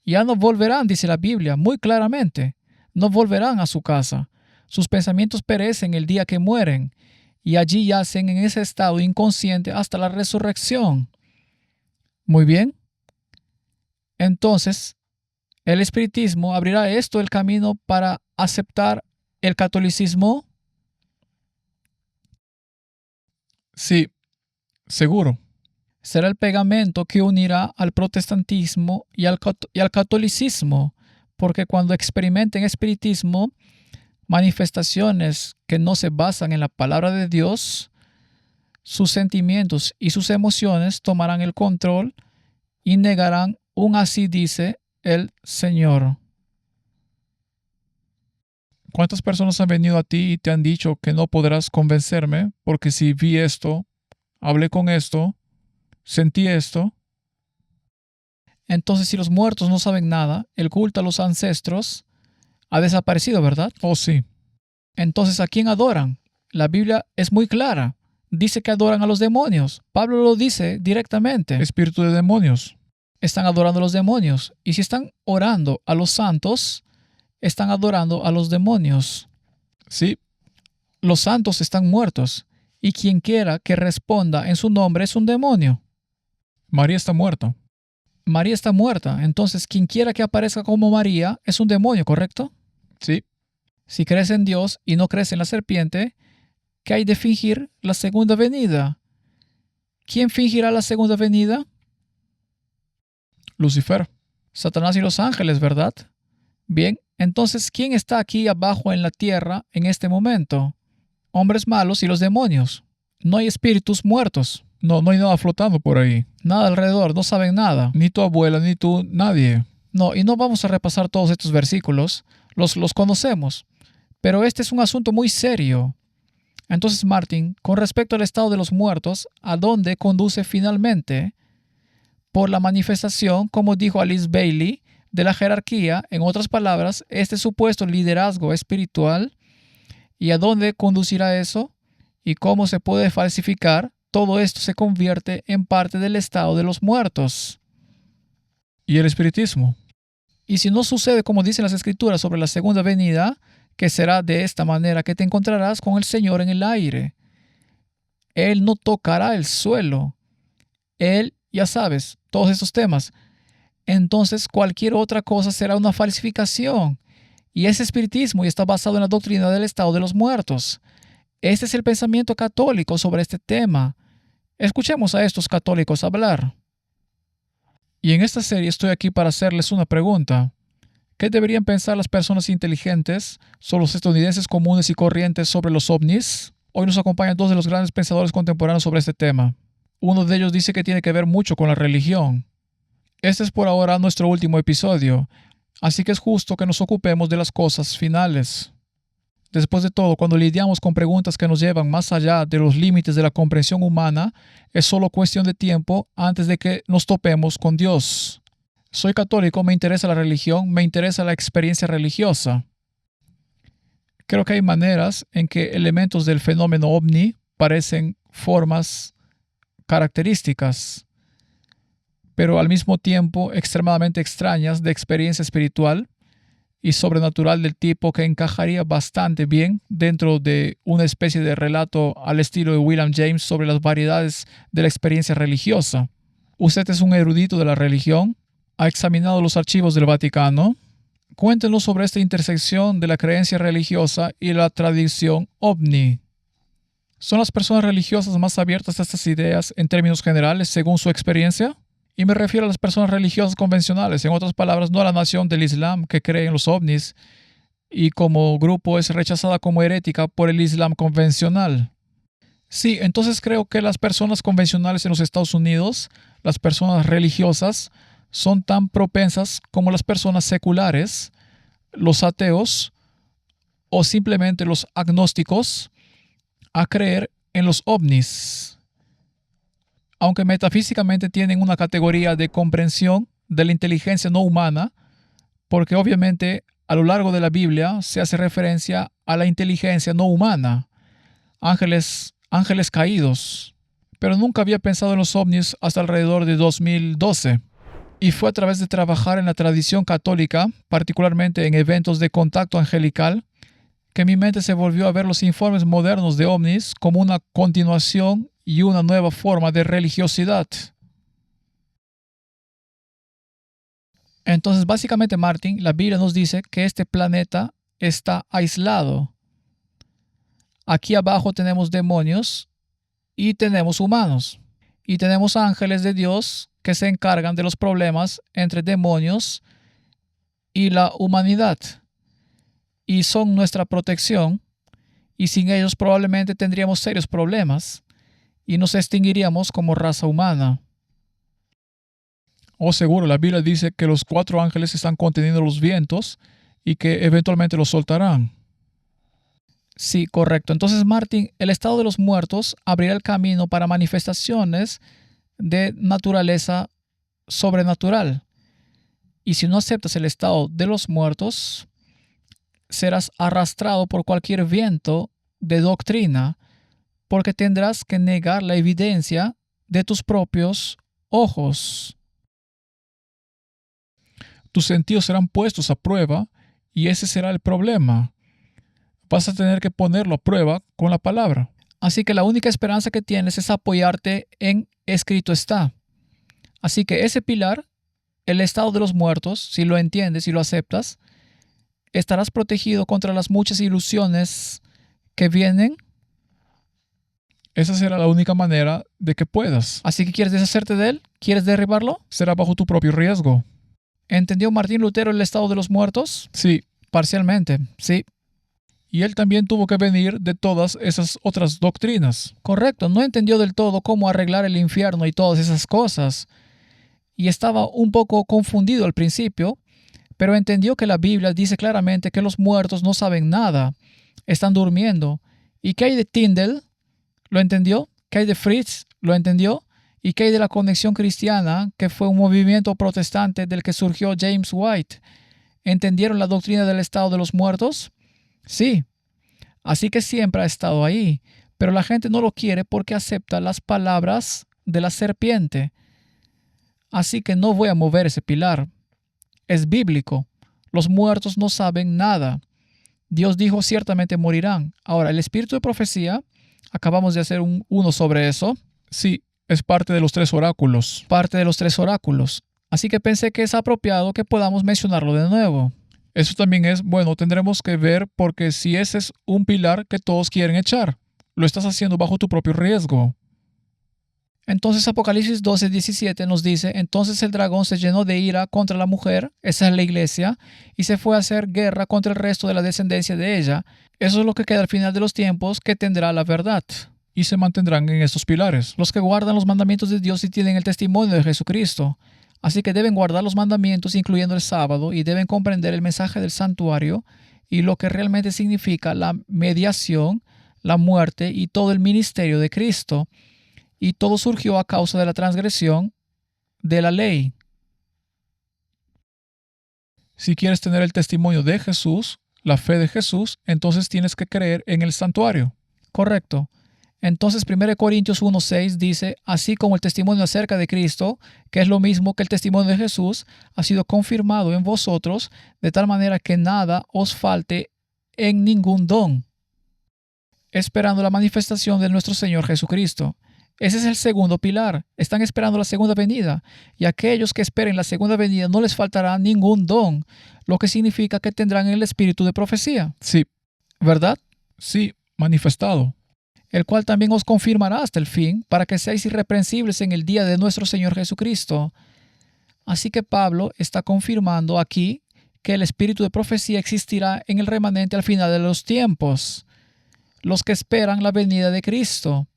Ya no volverán, dice la Biblia muy claramente. No volverán a su casa. Sus pensamientos perecen el día que mueren y allí yacen en ese estado inconsciente hasta la resurrección. Muy bien. Entonces, el espiritismo abrirá esto el camino para aceptar el catolicismo. Sí, seguro. Será el pegamento que unirá al protestantismo y al catolicismo, porque cuando experimenten espiritismo, manifestaciones que no se basan en la palabra de Dios, sus sentimientos y sus emociones tomarán el control y negarán un así dice el Señor. ¿Cuántas personas han venido a ti y te han dicho que no podrás convencerme porque si vi esto, hablé con esto, sentí esto? Entonces, si los muertos no saben nada, el culto a los ancestros ha desaparecido, ¿verdad? Oh, sí. Entonces, ¿a quién adoran? La Biblia es muy clara. Dice que adoran a los demonios. Pablo lo dice directamente. Espíritu de demonios. Están adorando a los demonios. Y si están orando a los santos, están adorando a los demonios. Sí, Los santos están muertos. Y quien quiera que responda en su nombre es un demonio. María está muerta. María está muerta. Entonces, quien quiera que aparezca como María es un demonio, ¿correcto? Sí, Si crees en Dios y no crees en la serpiente, ¿qué hay de fingir la segunda venida? ¿Quién fingirá la segunda venida? Lucifer. Satanás y los ángeles, ¿verdad? Bien, Entonces, ¿quién está aquí abajo en la tierra en este momento? Hombres malos y los demonios. No hay espíritus muertos. No, no hay nada flotando por ahí. Nada alrededor, no saben nada. Ni tu abuela, ni tú, nadie. No, y no vamos a repasar todos estos versículos. Los conocemos. Pero este es un asunto muy serio. Entonces, Martin, con respecto al estado de los muertos, ¿a dónde conduce finalmente? Por la manifestación, como dijo Alice Bailey, de la jerarquía, en otras palabras, este supuesto liderazgo espiritual. ¿Y a dónde conducirá eso? ¿Y cómo se puede falsificar? Todo esto se convierte en parte del estado de los muertos. ¿Y el espiritismo? Y si no sucede como dicen las escrituras sobre la segunda venida, que será de esta manera que te encontrarás con el Señor en el aire. Él no tocará el suelo. Él, ya sabes, todos estos temas. Entonces cualquier otra cosa será una falsificación. Y es espiritismo y está basado en la doctrina del estado de los muertos. Este es el pensamiento católico sobre este tema. Escuchemos a estos católicos hablar. Y en esta serie estoy aquí para hacerles una pregunta. ¿Qué deberían pensar las personas inteligentes sobre los estadounidenses comunes y corrientes sobre los ovnis? Hoy nos acompañan dos de los grandes pensadores contemporáneos sobre este tema. Uno de ellos dice que tiene que ver mucho con la religión. Este es por ahora nuestro último episodio, así que es justo que nos ocupemos de las cosas finales. Después de todo, cuando lidiamos con preguntas que nos llevan más allá de los límites de la comprensión humana, es solo cuestión de tiempo antes de que nos topemos con Dios. Soy católico, me interesa la religión, me interesa la experiencia religiosa. Creo que hay maneras en que elementos del fenómeno ovni parecen formas características, pero al mismo tiempo extremadamente extrañas de experiencia espiritual y sobrenatural del tipo que encajaría bastante bien dentro de una especie de relato al estilo de William James sobre las variedades de la experiencia religiosa. Usted es un erudito de la religión, ha examinado los archivos del Vaticano. Cuéntenos sobre esta intersección de la creencia religiosa y la tradición ovni. ¿Son las personas religiosas más abiertas a estas ideas en términos generales según su experiencia? Y me refiero a las personas religiosas convencionales, en otras palabras, no a la nación del Islam que cree en los ovnis y como grupo es rechazada como herética por el Islam convencional. Sí, entonces creo que las personas convencionales en los Estados Unidos, las personas religiosas, son tan propensas como las personas seculares, los ateos o simplemente los agnósticos a creer en los ovnis. Aunque metafísicamente tienen una categoría de comprensión de la inteligencia no humana, porque obviamente a lo largo de la Biblia se hace referencia a la inteligencia no humana, ángeles caídos, pero nunca había pensado en los ovnis hasta alrededor de 2012. Y fue a través de trabajar en la tradición católica, particularmente en eventos de contacto angelical, que mi mente se volvió a ver los informes modernos de ovnis como una continuación y una nueva forma de religiosidad. Entonces, básicamente, Martin, la Biblia nos dice que este planeta está aislado. Aquí abajo tenemos demonios y tenemos humanos. Y tenemos ángeles de Dios que se encargan de los problemas entre demonios y la humanidad. Y son nuestra protección. Y sin ellos probablemente tendríamos serios problemas y nos extinguiríamos como raza humana. Oh, seguro, la Biblia dice que los 4 ángeles están conteniendo los vientos y que eventualmente los soltarán. Sí, correcto. Entonces, Martin, el estado de los muertos abrirá el camino para manifestaciones de naturaleza sobrenatural. Y si no aceptas el estado de los muertos, serás arrastrado por cualquier viento de doctrina, porque tendrás que negar la evidencia de tus propios ojos. Tus sentidos serán puestos a prueba y ese será el problema. Vas a tener que ponerlo a prueba con la palabra. Así que la única esperanza que tienes es apoyarte en escrito está. Así que ese pilar, el estado de los muertos, si lo entiendes y lo aceptas, estarás protegido contra las muchas ilusiones que vienen. Esa será la única manera de que puedas. Así que ¿quieres deshacerte de él? ¿Quieres derribarlo? Será bajo tu propio riesgo. ¿Entendió Martín Lutero el estado de los muertos? Sí, Parcialmente, sí. Y él también tuvo que venir de todas esas otras doctrinas. Correcto, no entendió del todo cómo arreglar el infierno y todas esas cosas. Y estaba un poco confundido al principio, pero entendió que la Biblia dice claramente que los muertos no saben nada, están durmiendo. ¿Y qué hay de Tyndale? ¿Lo entendió? ¿Qué hay de Fritz? ¿Lo entendió? ¿Y qué hay de la Conexión Cristiana, que fue un movimiento protestante del que surgió James White? ¿Entendieron la doctrina del estado de los muertos? Sí. Así que siempre ha estado ahí, pero la gente no lo quiere porque acepta las palabras de la serpiente. Así que no voy a mover ese pilar. Es bíblico. Los muertos no saben nada. Dios dijo ciertamente morirán. Ahora, el espíritu de profecía, acabamos de hacer uno sobre eso. Sí, es parte de los 3 oráculos. Parte de los 3 oráculos. Así que pensé que es apropiado que podamos mencionarlo de nuevo. Eso también es, bueno, tendremos que ver porque si ese es un pilar que todos quieren echar, lo estás haciendo bajo tu propio riesgo. Entonces Apocalipsis 12:17 nos dice, entonces el dragón se llenó de ira contra la mujer, esa es la iglesia, y se fue a hacer guerra contra el resto de la descendencia de ella. Eso es lo que queda al final de los tiempos, que tendrá la verdad. Y se mantendrán en estos pilares. Los que guardan los mandamientos de Dios y tienen el testimonio de Jesucristo. Así que deben guardar los mandamientos, incluyendo el sábado, y deben comprender el mensaje del santuario y lo que realmente significa la mediación, la muerte y todo el ministerio de Cristo. Y todo surgió a causa de la transgresión de la ley. Si quieres tener el testimonio de Jesús, la fe de Jesús, entonces tienes que creer en el santuario. Correcto. Entonces 1 Corintios 1:6 dice, así como el testimonio acerca de Cristo, que es lo mismo que el testimonio de Jesús, ha sido confirmado en vosotros, de tal manera que nada os falte en ningún don, esperando la manifestación de nuestro Señor Jesucristo. Ese es el segundo pilar. Están esperando la segunda venida. Y aquellos que esperen la segunda venida no les faltará ningún don, lo que significa que tendrán el espíritu de profecía. Sí, ¿Verdad? sí, manifestado. El cual también os confirmará hasta el fin, para que seáis irreprensibles en el día de nuestro Señor Jesucristo. Así que Pablo está confirmando aquí que el espíritu de profecía existirá en el remanente al final de los tiempos, los que esperan la venida de Cristo.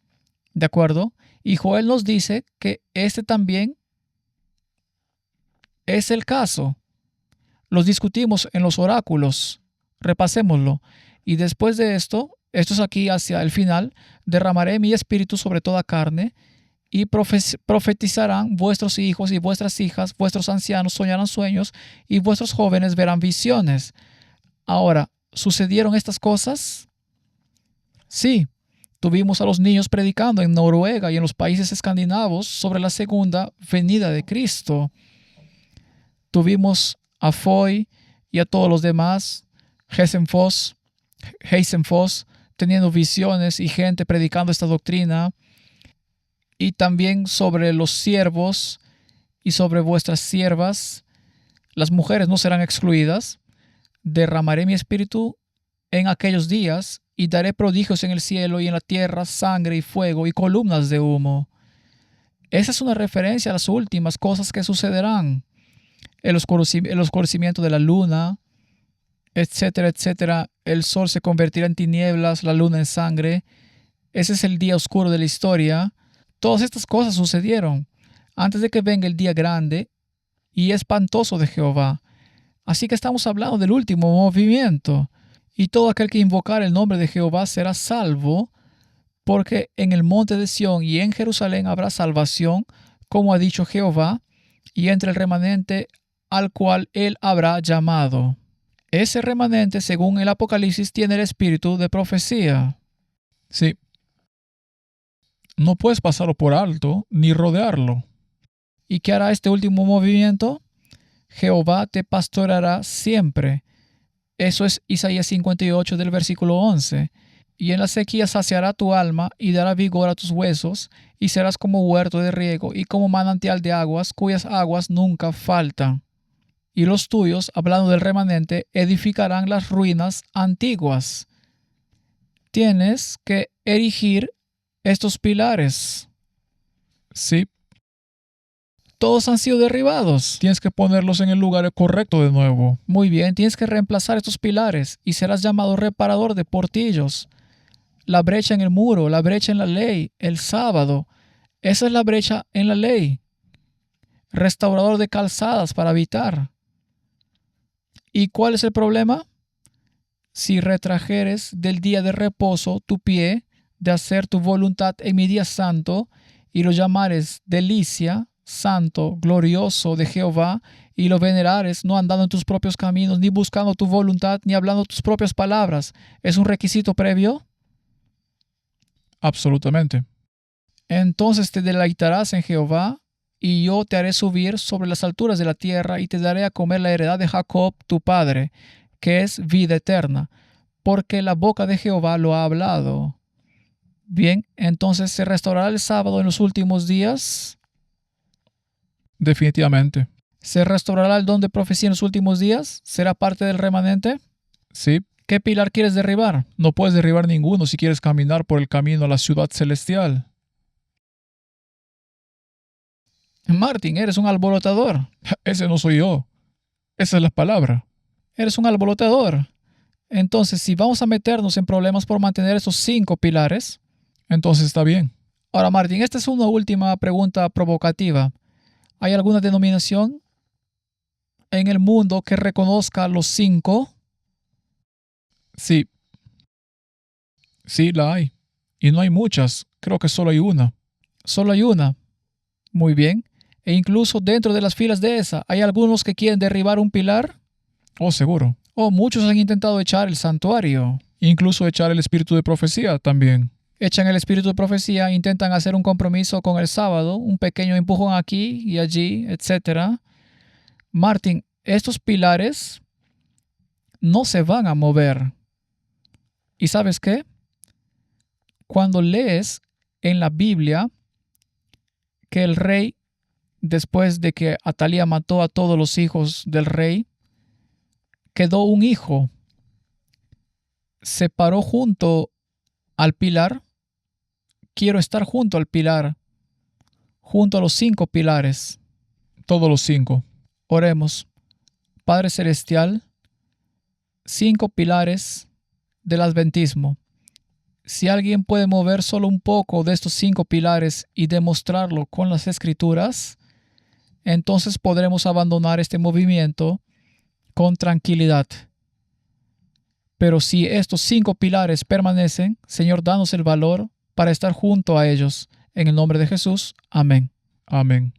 ¿De acuerdo? Y Joel nos dice que este también es el caso. Los discutimos en los oráculos. Repasémoslo. Y después de esto es aquí hacia el final, derramaré mi espíritu sobre toda carne y profetizarán vuestros hijos y vuestras hijas, vuestros ancianos soñarán sueños y vuestros jóvenes verán visiones. Ahora, ¿sucedieron estas cosas? Sí. Tuvimos a los niños predicando en Noruega y en los países escandinavos sobre la segunda venida de Cristo. Tuvimos a Foy y a todos los demás, Heisenfoss, teniendo visiones y gente predicando esta doctrina. Y también sobre los siervos y sobre vuestras siervas. Las mujeres no serán excluidas. Derramaré mi espíritu en aquellos días y daré prodigios en el cielo y en la tierra, sangre y fuego y columnas de humo. Esa es una referencia a las últimas cosas que sucederán. El oscurecimiento de la luna, etcétera, etcétera. El sol se convertirá en tinieblas, la luna en sangre. Ese es el día oscuro de la historia. Todas estas cosas sucedieron antes de que venga el día grande y espantoso de Jehová. Así que estamos hablando del último movimiento. Y todo aquel que invocar el nombre de Jehová será salvo, porque en el monte de Sión y en Jerusalén habrá salvación, como ha dicho Jehová, y entre el remanente al cual él habrá llamado. Ese remanente, según el Apocalipsis, tiene el espíritu de profecía. Sí. No puedes pasarlo por alto ni rodearlo. ¿Y qué hará este último movimiento? Jehová te pastoreará siempre. Eso es Isaías 58 del versículo 11. Y en la sequía saciará tu alma y dará vigor a tus huesos, y serás como huerto de riego y como manantial de aguas, cuyas aguas nunca faltan. Y los tuyos, hablando del remanente, edificarán las ruinas antiguas. Tienes que erigir estos pilares. Sí. Todos han sido derribados. Tienes que ponerlos en el lugar correcto de nuevo. Muy bien, tienes que reemplazar estos pilares y serás llamado reparador de portillos. La brecha en el muro, la brecha en la ley, el sábado. Esa es la brecha en la ley. Restaurador de calzadas para habitar. ¿Y cuál es el problema? Si retrajeres del día de reposo tu pie de hacer tu voluntad en mi día santo y lo llamares delicia, santo, glorioso de Jehová, y lo venerares, no andando en tus propios caminos, ni buscando tu voluntad, ni hablando tus propias palabras, ¿es un requisito previo? Absolutamente. Entonces te deleitarás en Jehová, y yo te haré subir sobre las alturas de la tierra, y te daré a comer la heredad de Jacob tu padre, que es vida eterna, porque la boca de Jehová lo ha hablado. Bien, entonces se restaurará el sábado en los últimos días. Definitivamente. ¿Se restaurará el don de profecía en los últimos días? ¿Será parte del remanente? Sí. ¿Qué pilar quieres derribar? No puedes derribar ninguno si quieres caminar por el camino a la ciudad celestial. Martin, eres un alborotador. Ese no soy yo. Esa es la palabra. Eres un alborotador. Entonces, si vamos a meternos en problemas por mantener esos 5 pilares, entonces está bien. Ahora, Martin, esta es una última pregunta provocativa. ¿Hay alguna denominación en el mundo que reconozca los 5? Sí. Sí, la hay. Y no hay muchas. Creo que solo hay una. Solo hay una. Muy bien. E incluso dentro de las filas de esa, ¿hay algunos que quieren derribar un pilar? Oh, seguro. Oh, muchos han intentado echar el santuario. Incluso echar el espíritu de profecía también. Echan el espíritu de profecía, intentan hacer un compromiso con el sábado, un pequeño empujón aquí y allí, etc. Martin, estos pilares no se van a mover. ¿Y sabes qué? Cuando lees en la Biblia que el rey, después de que Atalía mató a todos los hijos del rey, quedó un hijo, se paró junto al pilar. Quiero estar junto al pilar, junto a los 5 pilares. Todos los 5. Oremos. Padre Celestial, 5 pilares del adventismo. Si alguien puede mover solo un poco de estos 5 pilares y demostrarlo con las escrituras, entonces podremos abandonar este movimiento con tranquilidad. Pero si estos 5 pilares permanecen, Señor, danos el valor para estar junto a ellos. En el nombre de Jesús. Amén. Amén.